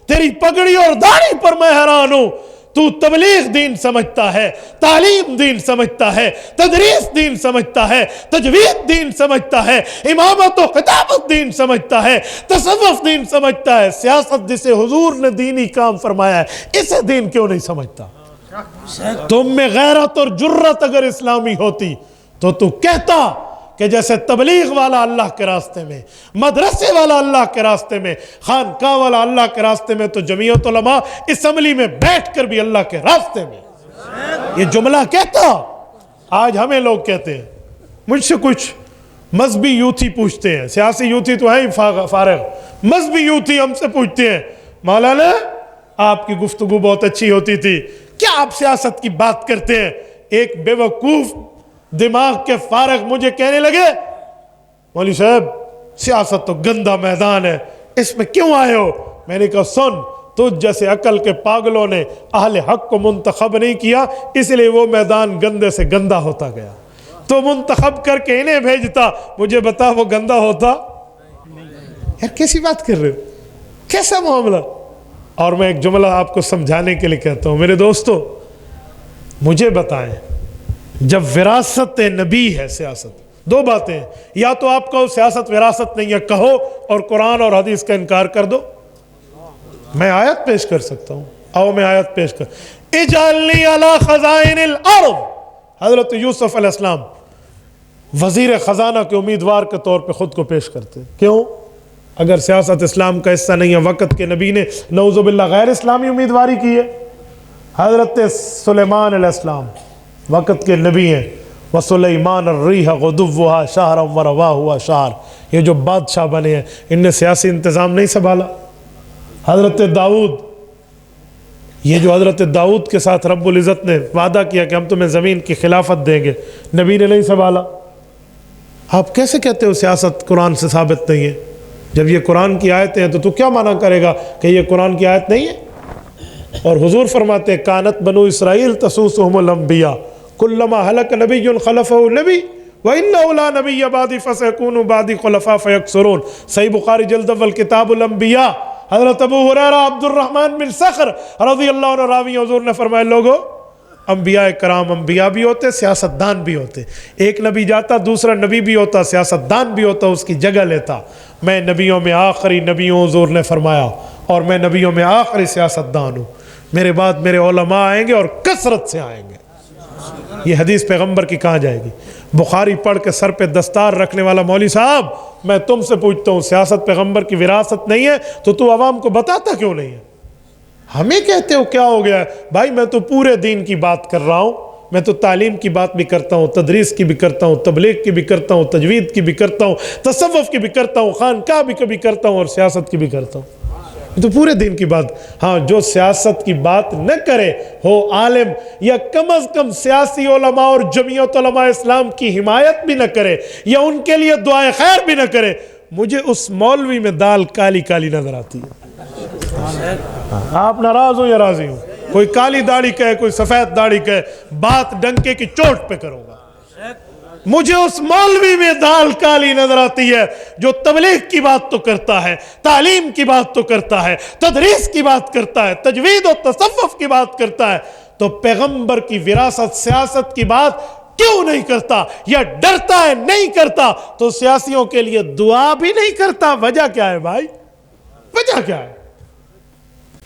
تیری پگڑی اور داڑھی پر میں حیران ہوں۔ تو تبلیغ دین سمجھتا ہے، تعلیم دین سمجھتا ہے، تدریس دین سمجھتا ہے، تجوید دین سمجھتا ہے، امامت و خطابت دین سمجھتا ہے، تصوف دین سمجھتا ہے، سیاست جسے حضور نے دینی کام فرمایا ہے اسے دین کیوں نہیں سمجھتا؟ تم میں غیرت اور جرت اگر اسلامی ہوتی تو کہتا کہ جیسے تبلیغ والا اللہ کے راستے میں، مدرسے والا اللہ کے راستے میں، خانقاہ والا اللہ کے راستے میں، تو جمعیت علماء اسمبلی میں بیٹھ کر بھی اللہ کے راستے میں۔ یہ جملہ کہتا، آج ہمیں لوگ کہتے ہیں، مجھ سے کچھ مذہبی یوتھی پوچھتے ہیں، سیاسی یوتھی تو ہیں ہی فارغ، مذہبی یوتھی ہم سے پوچھتے ہیں، مولانا آپ کی گفتگو بہت اچھی ہوتی تھی، کیا آپ سیاست کی بات کرتے ہیں؟ ایک بے وقوف دماغ کے فارغ مجھے کہنے لگے، مولوی صاحب سیاست تو گندا میدان ہے، اس میں کیوں آئے ہو؟ میں نے کہا سن، تجھ جیسے عقل کے پاگلوں نے اہل حق کو منتخب نہیں کیا، اس لیے وہ میدان گندے سے گندا ہوتا گیا۔ تو منتخب کر کے انہیں بھیجتا، مجھے بتا وہ گندا ہوتا؟ یار کیسی بات کر رہے ہو، کیسا معاملہ؟ اور میں ایک جملہ آپ کو سمجھانے کے لیے کہتا ہوں، میرے دوستو مجھے بتائیں، جب وراثت نبی ہے سیاست، دو باتیں ہیں، یا تو آپ کہو سیاست وراثت نہیں ہے کہو اور قرآن اور حدیث کا انکار کر دو۔ میں آیت پیش کر سکتا ہوں، آؤ میں آیت پیش کر، اجعلنی علی خزائن الارض، حضرت یوسف علیہ السلام وزیر خزانہ کے امیدوار کے طور پہ خود کو پیش کرتے، کیوں؟ اگر سیاست اسلام کا حصہ نہیں ہے، وقت کے نبی نے نعوذ باللہ غیر اسلامی امیدواری کی ہے۔ حضرت سلیمان علیہ السلام وقت کے نبی ہیں، وَسُلَيْمَانَ الرِّيحَ غُدُوُّهَا شَهْرًا وَرَوَاهُهَا شَهْرًا، یہ جو بادشاہ بنے ہیں ان نے سیاسی انتظام نہیں سنبھالا۔ حضرت داؤد، یہ جو حضرت داؤد کے ساتھ رب العزت نے وعدہ کیا کہ ہم تمہیں زمین کی خلافت دیں گے، نبی نے نہیں سنبھالا۔ آپ کیسے کہتے ہو سیاست قرآن سے ثابت نہیں ہے؟ جب یہ قرآن کی آیتیں ہیں تو کیا معنی کرے گا کہ یہ قرآن کی آیت نہیں ہے؟ اور حضور فرماتے ہیں کانت بنو اسرائیل تسوسهم الانبیاء کلما ہلک نبی خلفہ نبی وَإِنَّهُ لَا نَبِيَّ بَعْدِي فَسَيَكُونُ بَعْدِي خُلَفَاءَ فَيَكْثُرُونَ، صحیح بخاری جلد اول کتاب الانبیاء، حضرت ابو ہریرہ عبد الرحمن بن صخر رضی اللہ عنہ راوی، حضور نے فرمایا لوگو انبیاء کرام انبیاء بھی ہوتے، سیاستدان بھی ہوتے، ایک نبی جاتا دوسرا نبی بھی ہوتا، سیاستدان بھی ہوتا، اس کی جگہ لیتا۔ میں نبیوں میں آخری نبی ہوں، حضور نے فرمایا، اور میں نبیوں میں آخری سیاستدان ہوں، میرے بعد میرے علماء آئیں گے اور کثرت سے آئیں گے۔ یہ حدیث پیغمبر کی کہاں جائے گی؟ بخاری پڑھ کے سر پہ دستار رکھنے والا مولوی صاحب، میں تم سے پوچھتا ہوں سیاست پیغمبر کی وراثت نہیں ہے تو عوام کو بتاتا کیوں نہیں ہے؟ ہمیں کہتے ہو کیا ہو گیا ہے؟ بھائی میں تو پورے دین کی بات کر رہا ہوں، میں تو تعلیم کی بات بھی کرتا ہوں، تدریس کی بھی کرتا ہوں، تبلیغ کی بھی کرتا ہوں، تجوید کی بھی کرتا ہوں، تصوف کی بھی کرتا ہوں، خانقاہ بھی کبھی کرتا ہوں، اور سیاست کی بھی کرتا ہوں، یہ تو پورے دین کی بات۔ ہاں جو سیاست کی بات نہ کرے ہو عالم، یا کم از کم سیاسی علماء اور جمعیت علماء اسلام کی حمایت بھی نہ کرے یا ان کے لیے دعائے خیر بھی نہ کرے، مجھے اس مولوی میں دال کالی کالی نظر آتی ہے۔ آپ ناراض ہو یا راضی ہوں؟ کوئی کالی داڑھی کہے کوئی سفید داڑھی کہے، بات ڈنکے کی چوٹ پہ کروں گا۔ مجھے اس مولوی میں دال کالی نظر آتی ہے جو تبلیغ کی بات تو کرتا ہے، تعلیم کی بات تو کرتا ہے، تدریس کی بات کرتا ہے، تجوید و تصوف کی بات کرتا ہے، تو پیغمبر کی وراثت سیاست کی بات کیوں نہیں کرتا؟ یا ڈرتا ہے نہیں کرتا تو سیاسیوں کے لیے دعا بھی نہیں کرتا؟ وجہ کیا ہے بھائی؟ وجہ کیا ہے؟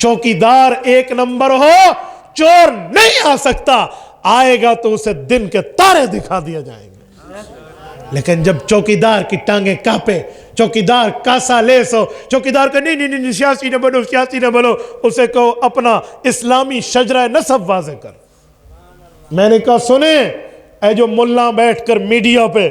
چوکیدار ایک نمبر ہو، چور نہیں آ سکتا، آئے گا تو اسے دن کے تارے دکھا دیا جائیں گے۔ لیکن جب چوکیدار کی ٹانگیں کانپے، چوکیدار کاسا لیس ہو، چوکیدار کا نہیں سیاسی نہ بنو، سیاسی نہ بنو، اسے کہو اپنا اسلامی شجرہ نسب واضح کر۔ میں نے کہا سنیں اے جو ملا بیٹھ کر میڈیا پہ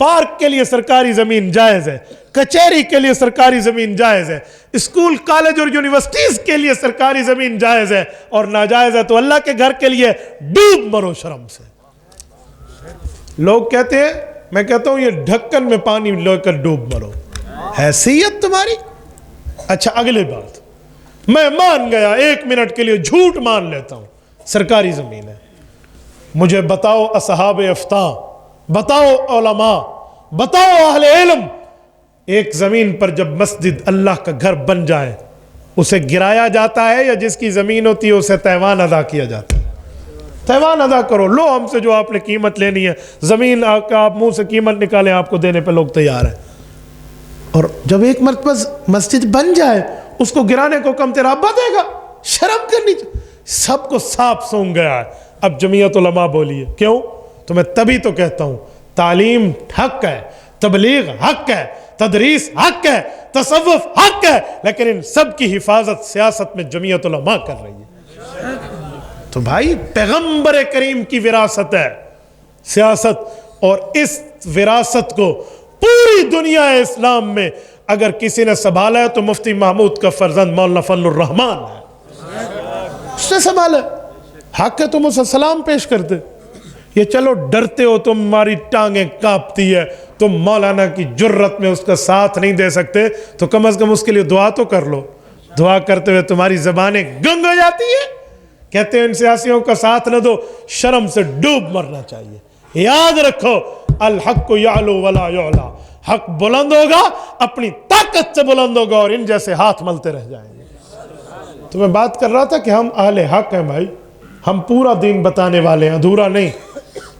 پارک کے لیے سرکاری زمین جائز ہے، کچہری کے لیے سرکاری زمین جائز ہے، اسکول کالج اور یونیورسٹیز کے لیے سرکاری زمین جائز ہے، اور ناجائز ہے تو اللہ کے گھر کے لیے ڈوب مرو شرم سے۔ لوگ کہتے ہیں، میں کہتا ہوں یہ ڈھکن میں پانی لے کر ڈوب مرو، حیثیت تمہاری۔ اچھا اگلی بات، میں مان گیا 1 منٹ کے لیے جھوٹ مان لیتا ہوں، سرکاری زمین ہے، مجھے بتاؤ اصحاب افتا، بتاؤ علماء، بتاؤ اہل علم، ایک زمین پر جب مسجد اللہ کا گھر بن جائے اسے گرایا جاتا ہے یا جس کی زمین ہوتی ہے اسے تیوان ادا کیا جاتا ہے؟ تیوان ادا کرو، لو ہم سے جو آپ نے قیمت لینی ہے، زمین آپ منہ سے قیمت نکالیں، آپ کو دینے پہ لوگ تیار ہیں۔ اور جب ایک مرتبہ مسجد بن جائے اس کو گرانے کو کم تیرا ابا دے گا؟ شرم کرنی چاہیے۔ سب کو صاف سونگ گیا ہے۔ اب جمعیت علماء بولیے کیوں؟ تو میں تبھی تو کہتا ہوں تعلیم حق ہے، تبلیغ حق ہے، تدریس حق ہے، تصوف حق ہے، لیکن ان سب کی حفاظت سیاست میں جمعیت علماء کر رہی ہے۔ تو بھائی پیغمبر کریم کی وراثت ہے سیاست، اور اس وراثت کو پوری دنیا اسلام میں اگر کسی نے سنبھالا ہے تو مفتی محمود کا فرزند مولانا فضل الرحمان ہے، اس نے سنبھالا ہے۔ حق ہے تم اسے سلام پیش کرتے، یہ چلو ڈرتے ہو، تمہاری ٹانگیں کانپتی ہے، تم مولانا کی جرت میں اس کا ساتھ نہیں دے سکتے، تو کم از کم اس کے لیے دعا تو کر لو۔ دعا کرتے ہوئے تمہاری زبانیں گنگ ہو جاتی ہے۔ کہتے ہیں ان سیاسیوں کا ساتھ نہ دو، شرم سے ڈوب مرنا چاہیے۔ یاد رکھو الحق یعلو ولا یعلا، حق بلند ہوگا، اپنی طاقت سے بلند ہوگا، اور ان جیسے ہاتھ ملتے رہ جائیں گے۔ تو میں بات کر رہا تھا کہ ہم اہل حق ہیں بھائی، ہم پورا دین بتانے والے ہیں، ادھورا نہیں۔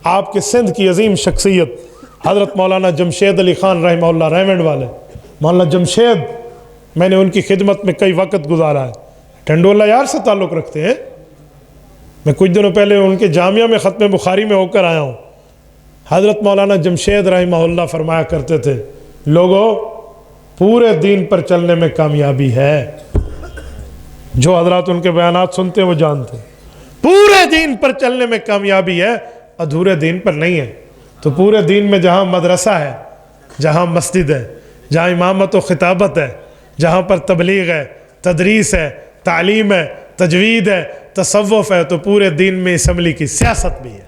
آپ کے سندھ کی عظیم شخصیت حضرت مولانا جمشید علی خان رحمہ اللہ، ریونڈ والے مولانا جمشید، میں نے ان کی خدمت میں کئی وقت گزارا ہے، ٹنڈولہ یار سے تعلق رکھتے ہیں۔ میں کچھ دنوں پہلے ان کے جامعہ میں ختم بخاری میں ہو کر آیا ہوں۔ حضرت مولانا جمشید رحمہ اللہ فرمایا کرتے تھے، لوگوں پورے دین پر چلنے میں کامیابی ہے۔ جو حضرات ان کے بیانات سنتے ہیں وہ جانتے ہیں، پورے دین پر چلنے میں کامیابی ہے، ادھورے دین پر نہیں ہے۔ تو پورے دین میں جہاں مدرسہ ہے، جہاں مسجد ہے، جہاں امامت و خطابت ہے، جہاں پر تبلیغ ہے، تدریس ہے، تعلیم ہے، تجوید ہے، تصوف ہے، تو پورے دین میں اسمبلی کی سیاست بھی ہے۔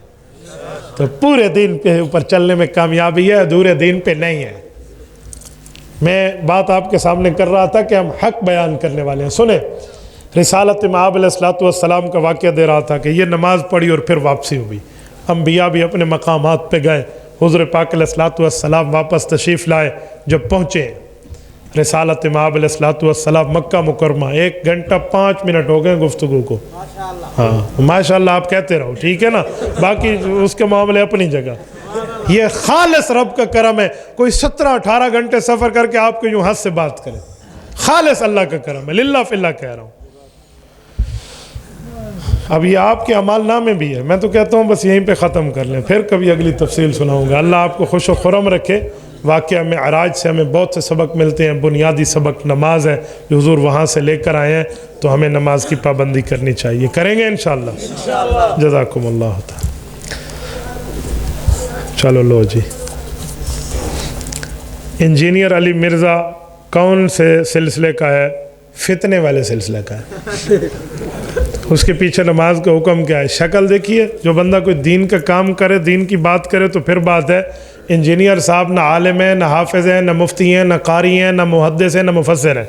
تو پورے دین کے اوپر چلنے میں کامیابی ہے، ادھورے دین پہ نہیں ہے۔ میں بات آپ کے سامنے کر رہا تھا کہ ہم حق بیان کرنے والے ہیں۔ سنیں، رسالت مآب علیہ السلام کا واقعہ دے رہا تھا کہ یہ نماز پڑھی اور پھر واپسی ہوئی، انبیاء بھی اپنے مقامات پہ گئے، حضور پاک علیہ السلام واپس تشریف لائے۔ جب پہنچے رسالت مآب علیہ السلام مکہ مکرمہ، 1 گھنٹہ 5 منٹ ہو گئے گفتگو کو۔ ہاں ماشاءاللہ آپ کہتے رہو، ٹھیک ہے نا، باقی اس کے معاملے اپنی جگہ۔ یہ خالص رب کا کرم ہے، کوئی 17-18 گھنٹے سفر کر کے آپ کو یوں ہاتھ سے بات کرے، خالص اللہ کا کرم ہے، للہ فی اللہ کہہ رہا ہوں۔ اب یہ آپ کے عمال نامے بھی ہے، میں تو کہتا ہوں بس یہیں پہ ختم کر لیں، پھر کبھی اگلی تفصیل سناؤں گا۔ اللہ آپ کو خوش و خرم رکھے۔ واقعہ معراج سے ہمیں بہت سے سبق ملتے ہیں، بنیادی سبق نماز ہے جو حضور وہاں سے لے کر آئے ہیں، تو ہمیں نماز کی پابندی کرنی چاہیے، کریں گے انشاءاللہ۔ جزاکم اللہ تعالی۔ چلو لو جی، انجینئر علی مرزا کون سے سلسلے کا ہے؟ فتنے والے سلسلے کا ہے۔ اس کے پیچھے نماز کا حکم کیا ہے؟ شکل دیکھیے، جو بندہ کوئی دین کا کام کرے، دین کی بات کرے تو پھر بات ہے۔ انجینئر صاحب نہ عالم ہے، نہ حافظ ہے، نہ مفتی ہیں، نہ قاری ہیں، نہ محدث ہیں، نہ مفسر ہیں،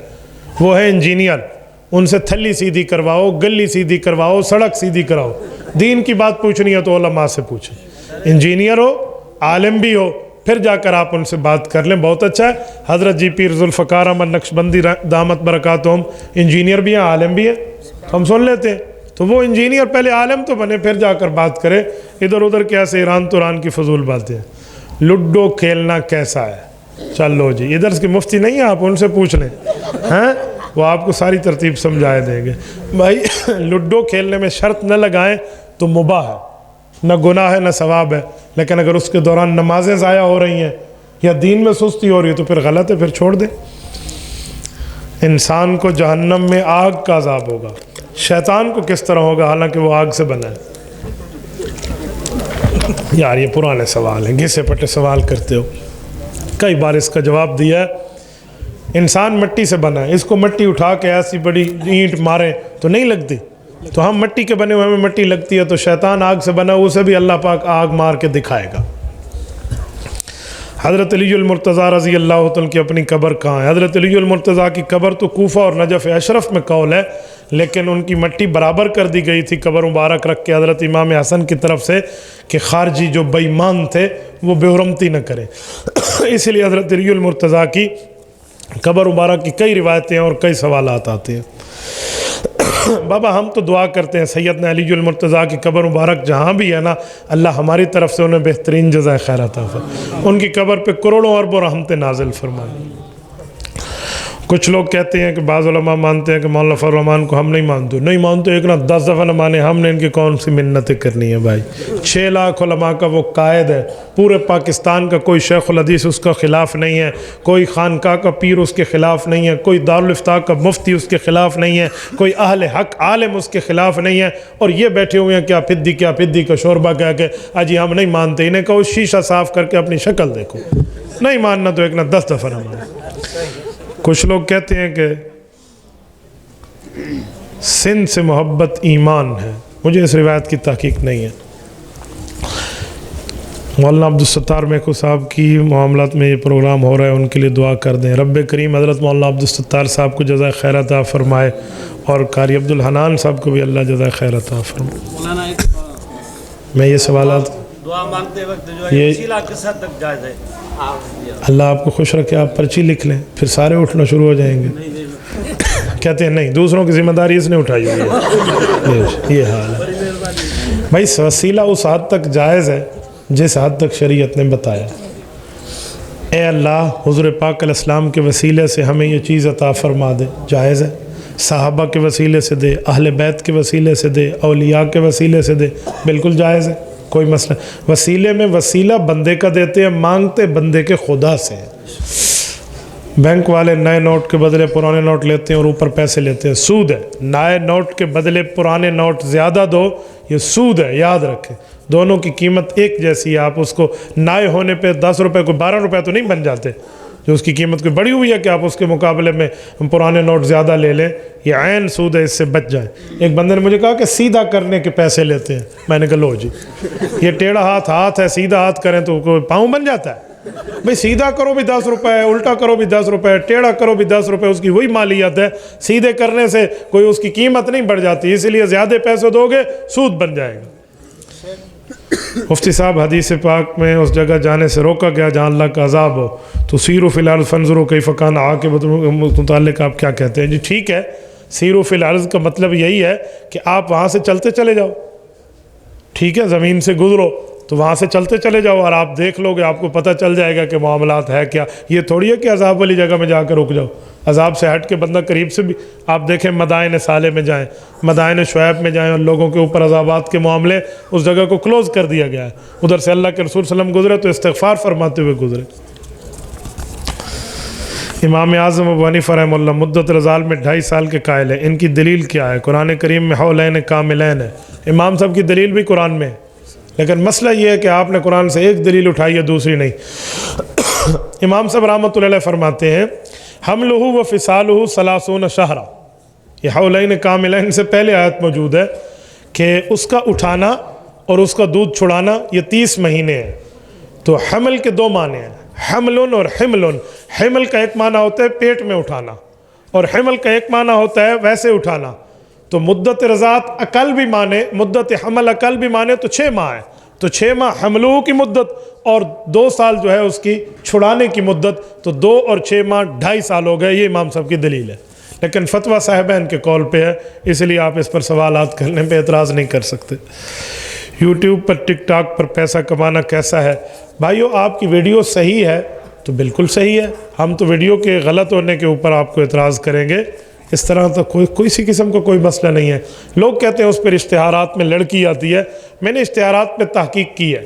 وہ ہے انجینئر۔ ان سے تھلی سیدھی کرواؤ، گلی سیدھی کرواؤ، سڑک سیدھی کراؤ۔ دین کی بات پوچھنی ہے تو علماء سے پوچھیں، انجینئر ہو، عالم بھی ہو، پھر جا کر آپ ان سے بات کر لیں، بہت اچھا ہے۔ حضرت جی پیر ذوالفقار احمد نقشبندی دامت برکاتہم انجینئر بھی ہیں، عالم بھی ہیں، ہم سن لیتے ہیں۔ تو وہ انجینئر پہلے عالم تو بنے، پھر جا کر بات کرے، ادھر ادھر کیسے ایران توران کی فضول باتیں۔ لڈو کھیلنا کیسا ہے؟ چلو جی، ادھر کی مفتی نہیں ہے، آپ ان سے پوچھ لیں، ہیں وہ آپ کو ساری ترتیب سمجھائے دیں گے۔ بھائی لڈو کھیلنے میں شرط نہ لگائیں تو مباح ہے، نہ گناہ ہے نہ ثواب ہے، لیکن اگر اس کے دوران نمازیں ضائع ہو رہی ہیں یا دین میں سستی ہو رہی ہے تو پھر غلط ہے، پھر چھوڑ دیں۔ انسان کو جہنم میں آگ کا عذاب ہوگا، شیطان کو کس طرح ہوگا حالانکہ وہ آگ سے بنا ہے؟ یار یہ پرانے سوال ہیں، گھسے پٹے سوال کرتے ہو۔ کئی بار اس کا جواب دیا ہے. انسان مٹی سے بنا ہے, اس کو مٹی اٹھا کے ایسی بڑی اینٹ ماریں تو نہیں لگتی, تو ہم مٹی کے بنے ہوئے ہمیں مٹی لگتی ہے, تو شیطان آگ سے بنا اسے بھی اللہ پاک آگ مار کے دکھائے گا. حضرت علی المرتضیٰ رضی اللہ تعالیٰ کی اپنی قبر کہاں ہے؟ حضرت علی المرتضیٰ کی قبر تو کوفہ اور نجف اشرف میں قول ہے, لیکن ان کی مٹی برابر کر دی گئی تھی قبر مبارک رکھ کے حضرت امام حسن کی طرف سے کہ خارجی جو بے ایمان تھے وہ بے حرمتی نہ کریں. اس لیے حضرت علی المرتضیٰ کی قبر مبارک کی کئی روایتیں اور کئی سوالات آتے ہیں. بابا ہم تو دعا کرتے ہیں سیدنا علی المرتضیٰ کی قبر مبارک جہاں بھی ہے نا, اللہ ہماری طرف سے انہیں بہترین جزائے خیر عطا فرمائے, ان کی قبر پہ کروڑوں اربوں رحمتیں نازل فرمائے. کچھ لوگ کہتے ہیں کہ بعض علماء مانتے ہیں کہ مولانا فضل الرحمان کو ہم نہیں مانتے, ایک نہ 10 دفعہ نہ مانے, ہم نے ان کی کون سی منتیں کرنی ہے بھائی. 6 لاکھ علماء کا وہ قائد ہے, پورے پاکستان کا کوئی شیخ الحدیث اس کا خلاف نہیں ہے, کوئی خانقاہ کا پیر اس کے خلاف نہیں ہے, کوئی دارالافتاء کا مفتی اس کے خلاف نہیں ہے, کوئی اہل حق عالم اس کے خلاف نہیں ہے, اور یہ بیٹھے ہوئے ہیں کیا پدی کا شوربہ کہہ کے اجی ہم نہیں مانتے. انہیں کہو شیشہ صاف کر کے اپنی شکل دیکھو, نہیں ماننا تو ایک نہ 10 دفعہ نہ مانے. کچھ لوگ کہتے ہیں کہ سندھ سے محبت ایمان ہے, مجھے اس روایت کی تحقیق نہیں ہے. مولانا عبدالستار میکو صاحب کی معاملات میں یہ پروگرام ہو رہا ہے, ان کے لیے دعا کر دیں. رب کریم حضرت مولانا عبدالستار صاحب کو جزائے خیر عطا فرمائے, اور قاری عبدالحنان صاحب کو بھی اللہ جزائے خیر عطا فرمائے. میں یہ سوالات دعا مانگتے وقت جو ہے وسیلہ کس حد تک جائز ہے؟ اللہ آپ کو خوش رکھے, آپ پرچی لکھ لیں, پھر سارے اٹھنا شروع ہو جائیں گے. کہتے ہیں نہیں, دوسروں کی ذمہ داری اس نے اٹھائی ہوئی ہے. یہ حال ہے بھائی. وسیلہ اس حد تک جائز ہے جس حد تک شریعت نے بتایا. اے اللہ حضور پاک علیہ السلام کے وسیلے سے ہمیں یہ چیز عطا فرما دے, جائز ہے. صحابہ کے وسیلے سے دے, اہل بیت کے وسیلے سے دے, اولیاء کے وسیلے سے دے, بالکل جائز ہے, کوئی مسئلہ. وسیلے میں وسیلہ بندے کا دیتے ہیں, مانگتے بندے کے خدا سے ہیں. بینک والے نئے نوٹ کے بدلے پرانے نوٹ لیتے ہیں اور اوپر پیسے لیتے ہیں, سود ہے. نئے نوٹ کے بدلے پرانے نوٹ زیادہ دو, یہ سود ہے, یاد رکھیں. دونوں کی قیمت ایک جیسی ہے. آپ اس کو نئے ہونے پہ 10 روپے کو 12 روپے تو نہیں بن جاتے, جو اس کی قیمت کوئی بڑی ہوئی ہے کہ آپ اس کے مقابلے میں پرانے نوٹ زیادہ لے لیں. یہ عین سود ہے, اس سے بچ جائیں. ایک بندے نے مجھے کہا کہ سیدھا کرنے کے پیسے لیتے ہیں. میں نے کہا لو جی, یہ ٹیڑھا ہاتھ ہے, سیدھا ہاتھ کریں تو کوئی پاؤں بن جاتا ہے. بھئی سیدھا کرو بھی 10 روپے, الٹا کرو بھی 10 روپے, ٹیڑھا کرو بھی 10 روپے, اس کی وہی مالیت ہے. سیدھے کرنے سے کوئی اس کی قیمت نہیں بڑھ جاتی, اس لیے زیادہ پیسے دو گے سود بن جائے گا. مفتی صاحب حدیث پاک میں اس جگہ جانے سے روکا گیا جہاں اللہ کا عذاب ہو, تو سیروا فی الارض فانظروا کیف کان عاقبۃ متعلق آپ کیا کہتے ہیں؟ جی ٹھیک ہے, سیروا فی الارض کا مطلب یہی ہے کہ آپ وہاں سے چلتے چلے جاؤ. ٹھیک ہے, زمین سے گزرو تو وہاں سے چلتے چلے جاؤ اور آپ دیکھ لو گے, آپ کو پتہ چل جائے گا کہ معاملات ہے کیا. یہ تھوڑی ہے کہ عذاب والی جگہ میں جا کر رک جاؤ. عذاب سے ہٹ کے بندہ قریب سے بھی آپ دیکھیں, مدائن صالح میں جائیں, مدائن شعیب میں جائیں, اور لوگوں کے اوپر عذابات کے معاملے اس جگہ کو کلوز کر دیا گیا ہے. ادھر سے اللہ کے رسول صلی اللہ علیہ وسلم گزرے تو استغفار فرماتے ہوئے گزرے. امام اعظم ابو حنیفہ رحمہ اللہ مدت رضال میں 2.5 سال کے قائل ہیں. ان کی دلیل کیا ہے؟ قرآن کریم میں حولین کاملین ہے. امام صاحب کی دلیل بھی قرآن میں ہے, لیکن مسئلہ یہ ہے کہ آپ نے قرآن سے ایک دلیل اٹھائی ہے, دوسری نہیں. امام صاحب رحمۃ اللہ علیہ فرماتے ہیں حملہ و فصالہ 30 شہرا. یہ حولین کاملین سے پہلے آیت موجود ہے کہ اس کا اٹھانا اور اس کا دودھ چھڑانا یہ 30 مہینے ہیں. تو حمل کے 2 معنی ہیں, حمل اور حمل. حمل کا ایک معنی ہوتا ہے پیٹ میں اٹھانا, اور حمل کا ایک معنی ہوتا ہے ویسے اٹھانا. تو مدت رضاعت عقل بھی مانے, مدت حمل عقل بھی مانے تو 6 ماہ ہے. تو 6 ماہ حملوں کی مدت اور 2 سال جو ہے اس کی چھڑانے کی مدت, تو 2 اور 6 ماہ 2.5 سال ہو گئے. یہ امام صاحب کی دلیل ہے, لیکن فتویٰ صاحبین کے قول پہ ہے, اس لیے آپ اس پر سوالات کرنے پہ اعتراض نہیں کر سکتے. یوٹیوب پر ٹک ٹاک پر پیسہ کمانا کیسا ہے؟ بھائیو آپ کی ویڈیو صحیح ہے تو بالکل صحیح ہے, ہم تو ویڈیو کے غلط ہونے کے اوپر آپ کو اعتراض کریں گے. اس طرح تو کوئی سی قسم کا کوئی مسئلہ نہیں ہے. لوگ کہتے ہیں اس پر اشتہارات میں لڑکی آتی ہے. میں نے اشتہارات میں تحقیق کی ہے.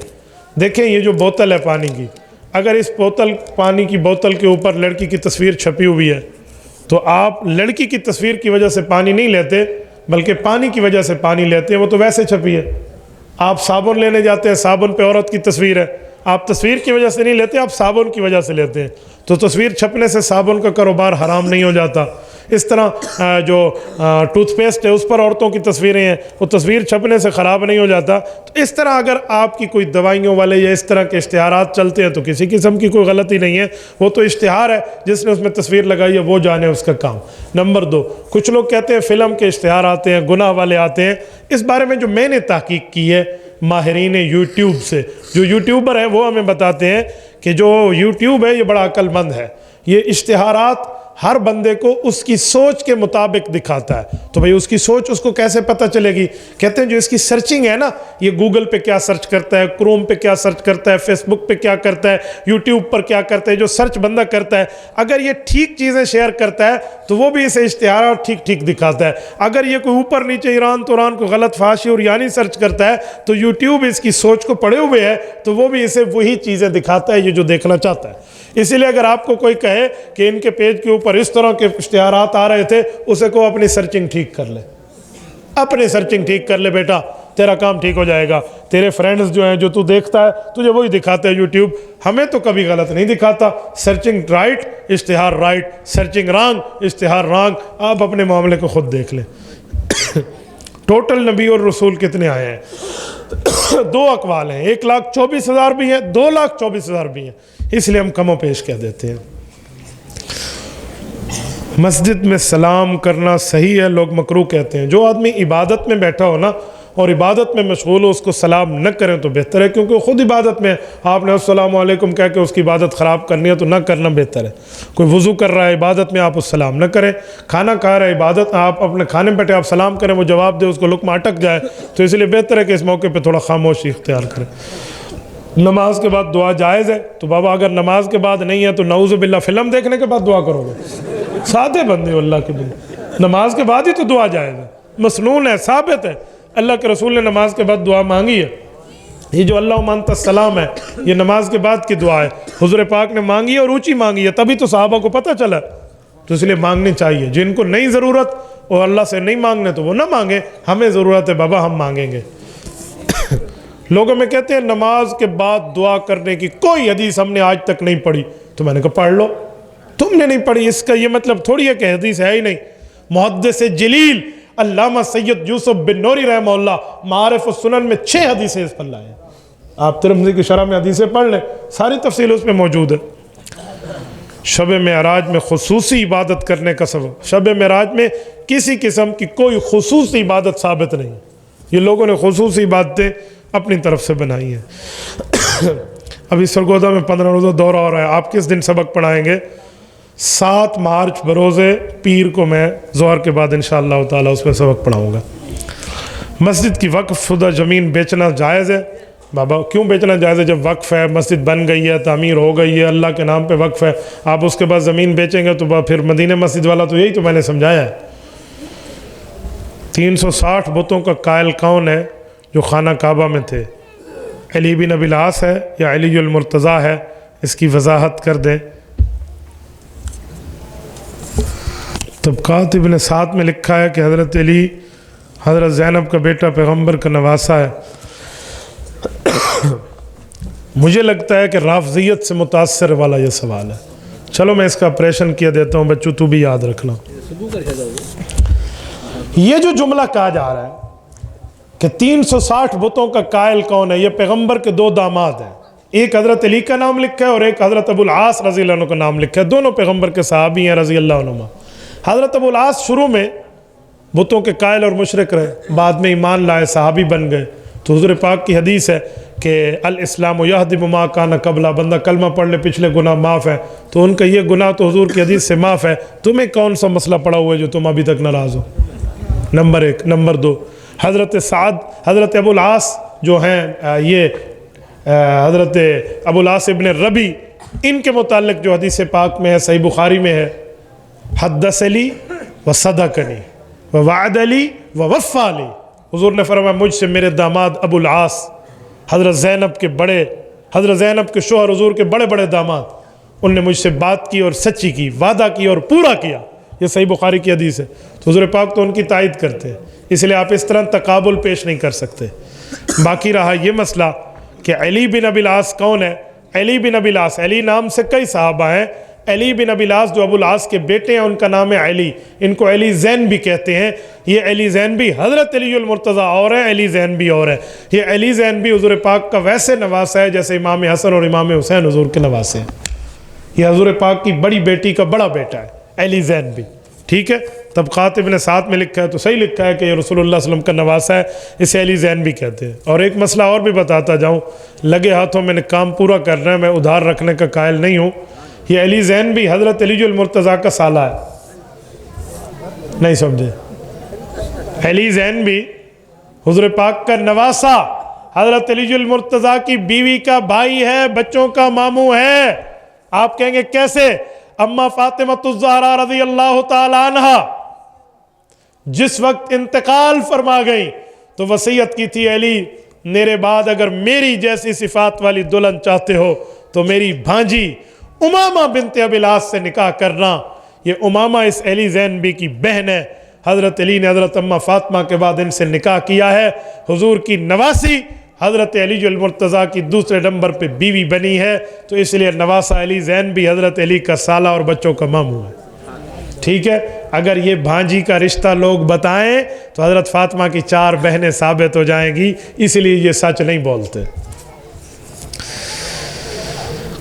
دیکھیں یہ جو بوتل ہے پانی کی, اگر اس پانی کی بوتل کے اوپر لڑکی کی تصویر چھپی ہوئی ہے تو آپ لڑکی کی تصویر کی وجہ سے پانی نہیں لیتے, بلکہ پانی کی وجہ سے پانی لیتے ہیں. وہ تو ویسے چھپی ہے. آپ صابن لینے جاتے ہیں, صابن پہ عورت کی تصویر ہے, آپ تصویر کی وجہ سے نہیں لیتے، آپ صابن کی وجہ سے لیتے ہیں، تو تصویر چھپنے سے صابن کا کاروبار حرام نہیں ہو جاتا۔ اس طرح جو ٹوتھ پیسٹ ہے اس پر عورتوں کی تصویریں ہیں، وہ تصویر چھپنے سے خراب نہیں ہو جاتا۔ تو اس طرح اگر آپ کی کوئی دوائیوں والے یا اس طرح کے اشتہارات چلتے ہیں تو کسی قسم کی کوئی غلطی نہیں ہے، وہ تو اشتہار ہے، جس نے اس میں تصویر لگائی ہے وہ جانے اس کا کام۔ نمبر 2، کچھ لوگ کہتے ہیں فلم کے اشتہار آتے ہیں، گناہ والے آتے ہیں۔ اس بارے میں جو میں نے تحقیق کی ہے ماہرین یوٹیوب سے، جو یوٹیوبر ہیں وہ ہمیں بتاتے ہیں کہ جو یوٹیوب ہے یہ بڑا عقل مند ہے، یہ اشتہارات ہر بندے کو اس کی سوچ کے مطابق دکھاتا ہے۔ تو بھئی اس کی سوچ اس کو کیسے پتہ چلے گی؟ کہتے ہیں جو اس کی سرچنگ ہے نا، یہ گوگل پہ کیا سرچ کرتا ہے، کروم پہ کیا سرچ کرتا ہے، فیس بک پہ کیا کرتا ہے، یوٹیوب پر کیا کرتا ہے، جو سرچ بندہ کرتا ہے، اگر یہ ٹھیک چیزیں شیئر کرتا ہے تو وہ بھی اسے اشتہارات ٹھیک ٹھیک دکھاتا ہے۔ اگر یہ کوئی اوپر نیچے ایران توران کو غلط فحاشی اور یعنی سرچ کرتا ہے تو یوٹیوب اس کی سوچ کو پڑھے ہوئے ہے تو وہ بھی اسے وہی چیزیں دکھاتا ہے یہ جو دیکھنا چاہتا ہے۔ اسی لیے اگر آپ کو کوئی کہے کہ ان کے پیج کے اوپر اس طرح کے اشتہارات آ رہے تھے، اسے کو اپنی سرچنگ ٹھیک کر لے، اپنی سرچنگ ٹھیک کر لے بیٹا، تیرا کام ٹھیک ہو جائے گا۔ تیرے فرینڈز جو ہیں جو تو دیکھتا ہے تجھے وہی دکھاتا ہے یوٹیوب، ہمیں تو کبھی غلط نہیں دکھاتا۔ سرچنگ رائٹ اشتہار رائٹ، سرچنگ رانگ اشتہار رانگ۔ آپ اپنے معاملے کو خود دیکھ لیں۔ ٹوٹل نبی اور رسول کتنے آئے ہیں؟ 2 اقوال ہیں، 1,24,000 بھی ہیں، 2,24,000 بھی ہیں، اس لیے ہم کم و پیش کہہ دیتے ہیں۔ مسجد میں سلام کرنا صحیح ہے، لوگ مکروہ کہتے ہیں۔ جو آدمی عبادت میں بیٹھا ہو نا اور عبادت میں مشغول ہو اس کو سلام نہ کریں تو بہتر ہے، کیونکہ وہ خود عبادت میں ہے۔ آپ نے السلام علیکم کہہ کے اس کی عبادت خراب کرنی ہے تو نہ کرنا بہتر ہے۔ کوئی وضو کر رہا ہے عبادت میں، آپ اس سلام نہ کریں۔ کھانا کھا رہا ہے عبادت، آپ اپنے کھانے میں بیٹھے آپ سلام کریں، وہ جواب دے، اس کو لقمہ اٹک جائے، تو اس لیے بہتر ہے کہ اس موقع پہ تھوڑا خاموشی اختیار کریں۔ نماز کے بعد دعا جائز ہے تو بابا اگر نماز کے بعد نہیں ہے تو نعوذ باللہ فلم دیکھنے کے بعد دعا کرو گے؟ سادے بندے ہو اللہ کے بندے، نماز کے بعد ہی تو دعا جائز ہے، مسنون ہے، ثابت ہے۔ اللہ کے رسول نے نماز کے بعد دعا مانگی ہے، یہ جو اللہم انت السلام ہے یہ نماز کے بعد کی دعا ہے، حضور پاک نے مانگی ہے اور اونچی مانگی ہے، تبھی تو صحابہ کو پتہ چلا، تو اس لیے مانگنی چاہیے۔ جن کو نہیں ضرورت اور اللہ سے نہیں مانگنے تو وہ نہ مانگے، ہمیں ضرورت ہے بابا ہم مانگیں گے۔ لوگوں میں کہتے ہیں نماز کے بعد دعا کرنے کی کوئی حدیث ہم نے آج تک نہیں پڑھی، تو میں نے کہا پڑھ لو، تم نے نہیں پڑھی اس کا یہ مطلب تھوڑی ہے کہ حدیث ہے ہی نہیں۔ محدث جلیل علامہ سید یوسف بن نوری رحمہ اللہ معارف السنن میں 6 حدیثیں اس پر لائے ہیں۔ آپ ترمذی کی شرح میں حدیثیں پڑھ لیں، ساری تفصیل اس میں موجود ہے۔ شب معراج میں خصوصی عبادت کرنے کا سبب، شب معراج میں کسی قسم کی کوئی خصوصی عبادت ثابت نہیں، یہ لوگوں نے خصوصی عبادتیں اپنی طرف سے بنائی ہیں۔ ابھی سرگودا میں 15 روزہ دورہ ہو رہا ہے، آپ کس دن سبق پڑھائیں گے؟ 7 مارچ بروز پیر کو میں ظہر کے بعد انشاءاللہ تعالی اس میں سبق پڑھاؤں گا۔ مسجد کی وقف شدہ زمین بیچنا جائز ہے؟ بابا کیوں بیچنا جائز ہے؟ جب وقف ہے، مسجد بن گئی ہے، تعمیر ہو گئی ہے، اللہ کے نام پہ وقف ہے، آپ اس کے بعد زمین بیچیں گے تو پھر مدینہ مسجد والا تو یہی تو میں نے سمجھایا ہے۔ 360 بتوں کا قائل کون ہے جو خانہ کعبہ میں تھے؟ علی بن ابی العاص ہے یا علی المرتضیٰ ہے؟ اس کی وضاحت کر دیں۔ طبقات ابن سعد میں لکھا ہے کہ حضرت علی حضرت زینب کا بیٹا پیغمبر کا نواسا ہے۔ مجھے لگتا ہے کہ رافضیت سے متاثر والا یہ سوال ہے، چلو میں اس کا آپریشن کیا دیتا ہوں، بچوں تو بھی یاد رکھنا۔ یہ جو جملہ کہا جا رہا ہے کہ 360 بتوں کا قائل کون ہے، یہ پیغمبر کے 2 داماد ہیں، ایک حضرت علی کا نام لکھا ہے اور ایک حضرت ابو العاص رضی اللہ عنہ کا نام لکھا ہے، دونوں پیغمبر کے صحابی ہیں رضی اللہ عنہ۔ حضرت ابو العاص شروع میں بتوں کے قائل اور مشرک رہے، بعد میں ایمان لائے، صحابی بن گئے، تو حضور پاک کی حدیث ہے کہ الاسلام یہدم ما کان قبلہ، بندہ کلمہ پڑھ لے پچھلے گناہ معاف ہے، تو ان کا یہ گناہ تو حضور کی حدیث سے معاف ہے، تمہیں کون سا مسئلہ پڑا ہوا ہے جو تم ابھی تک ناراض ہو؟ نمبر 1۔ نمبر 2، حضرت سعد، حضرت ابو العاص جو ہیں یہ حضرت ابو العاص ابن ربی، ان کے متعلق جو حدیث پاک میں ہے، صحیح بخاری میں ہے، حدث لی و صدقنی و وعد لی و وفا لی، حضور نے فرمایا مجھ سے میرے داماد ابو العاص، حضرت زینب کے شوہر حضور کے بڑے بڑے داماد، ان نے مجھ سے بات کی اور سچی کی، وعدہ کی اور پورا کیا، یہ صحیح بخاری کی حدیث ہے۔ تو حضور پاک تو ان کی تائید کرتے ہیں، اس لیے آپ اس طرح تقابل پیش نہیں کر سکتے۔ باقی رہا یہ مسئلہ کہ علی بن ابی العاص کون ہے؟ علی بن ابی العاص، علی نام سے کئی صحابہ ہیں، علی بن ابی العاص جو ابو العاص کے بیٹے ہیں ان کا نام ہے علی، ان کو علی زین بھی کہتے ہیں۔ یہ علی زین بھی حضرت علی المرتضیٰ اور ہے، علی زین بھی اور ہے۔ یہ علی زین بھی حضور پاک کا ویسے نواسہ ہے جیسے امام حسن اور امام حسین حضور کے نواسے ہیں۔ یہ حضور پاک کی بڑی بیٹی کا بڑا بیٹا ہے علی زین بھی، ٹھیک ہے۔ طبقات ابن سعد میں لکھا ہے تو صحیح لکھا ہے کہ یہ رسول اللہ صلی اللہ علیہ وسلم کا نواسہ ہے، اسے علی زین بھی کہتے ہیں۔ اور ایک مسئلہ اور بھی بتاتا جاؤں، لگے ہاتھوں میں نے کام پورا کرنا ہے، میں ادھار رکھنے کا قائل نہیں ہوں۔ یہ علی زین بھی حضرت علی المرتضیٰ کا سالہ ہے، نہیں سمجھے؟ علی زین بھی حضور پاک کا نواسہ، حضرت علی المرتضیٰ کی بیوی کا بھائی ہے، بچوں کا ماموں ہے۔ آپ کہیں گے کیسے؟ اما فاطمہ الزہرا رضی اللہ تعالی عنہ جس وقت انتقال فرما گئی تو وصیت کی تھی، علی میرے بعد اگر میری جیسی صفات والی دلہن چاہتے ہو تو میری بھانجی امامہ بنت ابی العاص سے نکاح کرنا۔ یہ امامہ اس علی زین بی کی بہن ہے۔ حضرت علی نے حضرت اما فاطمہ کے بعد ان سے نکاح کیا ہے۔ حضور کی نواسی حضرت علی المرتضیٰ کی دوسرے نمبر پہ بیوی بنی ہے، تو اس لیے نواسہ علی زین بھی حضرت علی کا سالہ اور بچوں کا ماموں ہے، ٹھیک ہے۔ اگر یہ بھانجی کا رشتہ لوگ بتائیں تو حضرت فاطمہ کی 4 بہنیں ثابت ہو جائیں گی، اس لیے یہ سچ نہیں بولتے۔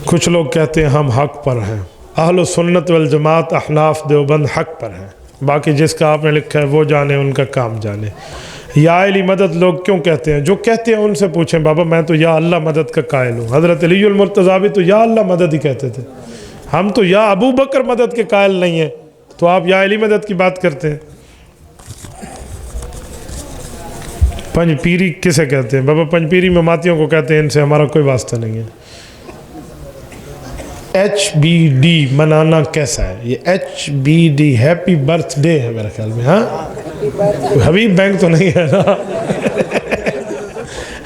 کچھ لوگ کہتے ہیں ہم حق پر ہیں، اہل سنت والجماعت احناف دیوبند حق پر ہیں، باقی جس کا آپ نے لکھا ہے وہ جانے، ان کا کام جانے۔ یا علی مدد لوگ کیوں کہتے ہیں؟ جو کہتے ہیں ان سے پوچھیں، بابا میں تو یا اللہ مدد کا قائل ہوں، حضرت علی المرتضیٰ بھی تو یا اللہ مدد ہی کہتے تھے، ہم تو یا ابو بکر مدد کے قائل نہیں ہیں، تو آپ یا علی مدد کی بات کرتے ہیں۔ پنج پیری کسے کہتے ہیں؟ بابا پنج پیری مماتیوں کو کہتے ہیں، ان سے ہمارا کوئی واسطہ نہیں ہے۔ HBD منانا کیسا ہے؟ یہ HBD ہیپی برتھ ڈے ہے میرے خیال میں، ہاں حبیب بینک تو نہیں ہے نا؟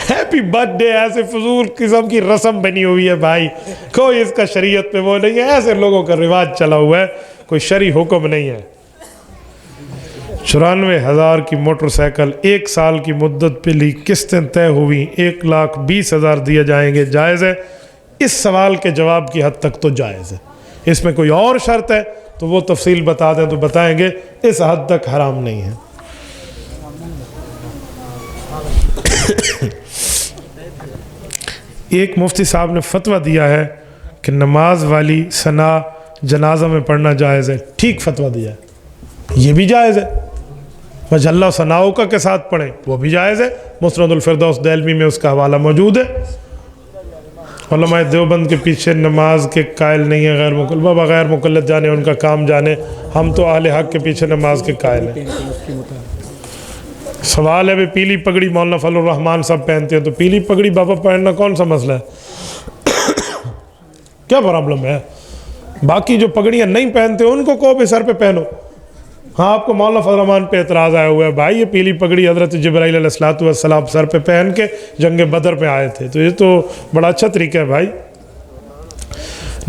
ہیپی برتھ ڈے ایسے فضول قسم کی رسم بنی ہوئی ہے بھائی، کوئی اس کا شریعت پہ وہ نہیں ہے، ایسے لوگوں کا رواج چلا ہوا ہے، کوئی شرعی حکم نہیں ہے۔ 94,000 کی موٹر سائیکل 1 سال کی مدت پہ لی، قسطیں طے ہوئی، 1,20,000 دیے جائیں گے، جائز ہے؟ اس سوال کے جواب کی حد تک تو جائز ہے۔ اس میں کوئی اور شرط ہے تو وہ تفصیل بتا دیں تو بتائیں گے، اس حد تک حرام نہیں ہے۔ ایک مفتی صاحب نے فتویٰ دیا ہے کہ نماز والی ثنا جنازہ میں پڑھنا جائز ہے، ٹھیک فتویٰ دیا ہے، یہ بھی جائز ہے۔ مجلہ ثناؤ کا کے ساتھ پڑھیں، وہ بھی جائز ہے، مسند الفردوس دہلوی میں اس کا حوالہ موجود ہے۔ علماء دیوبند کے پیچھے نماز کے قائل نہیں ہے، غیر مقلد، بابا غیر مقلد جانے، ان کا کام جانے، ہم تو اہل حق کے پیچھے نماز کے قائل ہیں۔ سوال ہے بھی پیلی پگڑی مولانا فضل الرحمان سب پہنتے ہیں، تو پیلی پگڑی بابا پہننا کون سا مسئلہ ہے؟ کیا پرابلم ہے؟ باقی جو پگڑیاں نہیں پہنتے ان کو کہو بھی سر پہ پہنو۔ ہاں آپ کو مولانا فضل الرحمان پہ اعتراض آیا ہوا ہے، بھائی یہ پیلی پگڑی حضرت جبرائیل علیہ السلام سر پہ پہن کے جنگ بدر پہ آئے تھے، تو یہ تو بڑا اچھا طریقہ ہے بھائی۔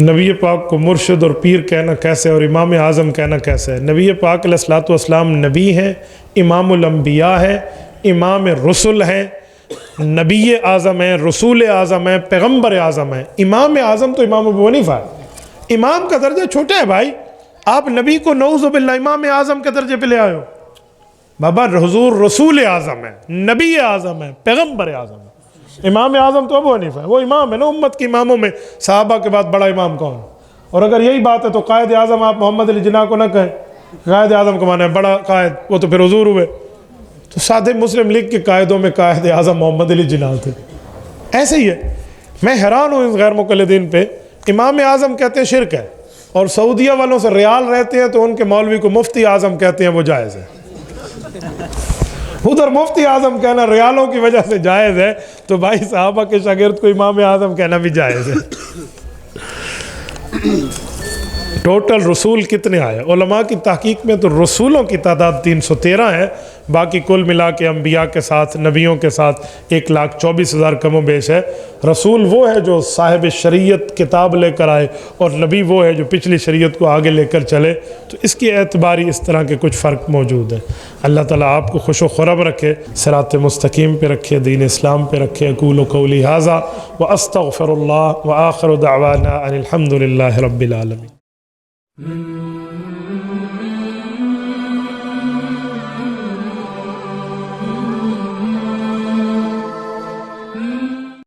نبی پاک کو مرشد اور پیر کہنا کیسے اور امام اعظم کہنا کیسے ہے؟ نبی پاک علیہ السلام نبی ہیں، امام الانبیاء ہیں، امام رسول ہیں، نبی اعظم ہیں، رسول اعظم ہیں، پیغمبر اعظم ہیں۔ امام اعظم تو امام ابو حنیفہ ہے، امام کا درجہ چھوٹا ہے بھائی، آپ نبی کو نعوذ باللہ امام اعظم کے درجے پہ لے آئے ہو۔ بابا حضور رسول اعظم ہے، نبی اعظم ہے، پیغمبر اعظم ہے۔ امام اعظم تو ابو حنیفہ ہے، وہ امام ہے نا امت کے اماموں میں، صحابہ کے بعد بڑا امام کون؟ اور اگر یہی بات ہے تو قائد اعظم آپ محمد علی جناح کو نہ کہیں، قائد اعظم کو مانا ہے بڑا قائد، وہ تو پھر حضور ہوئے۔ تو ساتھ مسلم لیگ کے قائدوں میں قائد اعظم محمد علی جناح تھے، ایسے ہی ہے۔ میں حیران ہوں اس غیر مقلدین پہ، امام اعظم کہتے ہیں شرک ہے، اور سعودیہ والوں سے ریال رہتے ہیں تو ان کے مولوی کو مفتی اعظم کہتے ہیں، وہ جائز ہے۔ ادھر مفتی اعظم کہنا ریالوں کی وجہ سے جائز ہے، تو بھائی صحابہ کے شاگرد کو امام اعظم کہنا بھی جائز ہے۔ ٹوٹل رسول کتنے آئے؟ علماء کی تحقیق میں تو رسولوں کی تعداد 313 ہے، باقی کل ملا کے انبیاء کے ساتھ نبیوں کے ساتھ 1,24,000 کم و بیش ہے۔ رسول وہ ہے جو صاحب شریعت کتاب لے کر آئے، اور نبی وہ ہے جو پچھلی شریعت کو آگے لے کر چلے، تو اس کی اعتباری اس طرح کے کچھ فرق موجود ہیں۔ اللہ تعالیٰ آپ کو خوش و خرم رکھے، صراط مستقیم پہ رکھے، دین اسلام پہ رکھے۔ اقول قولی ھذا واستغفر اللہ وآخر دعوانا ان الحمد للہ رب العالمین۔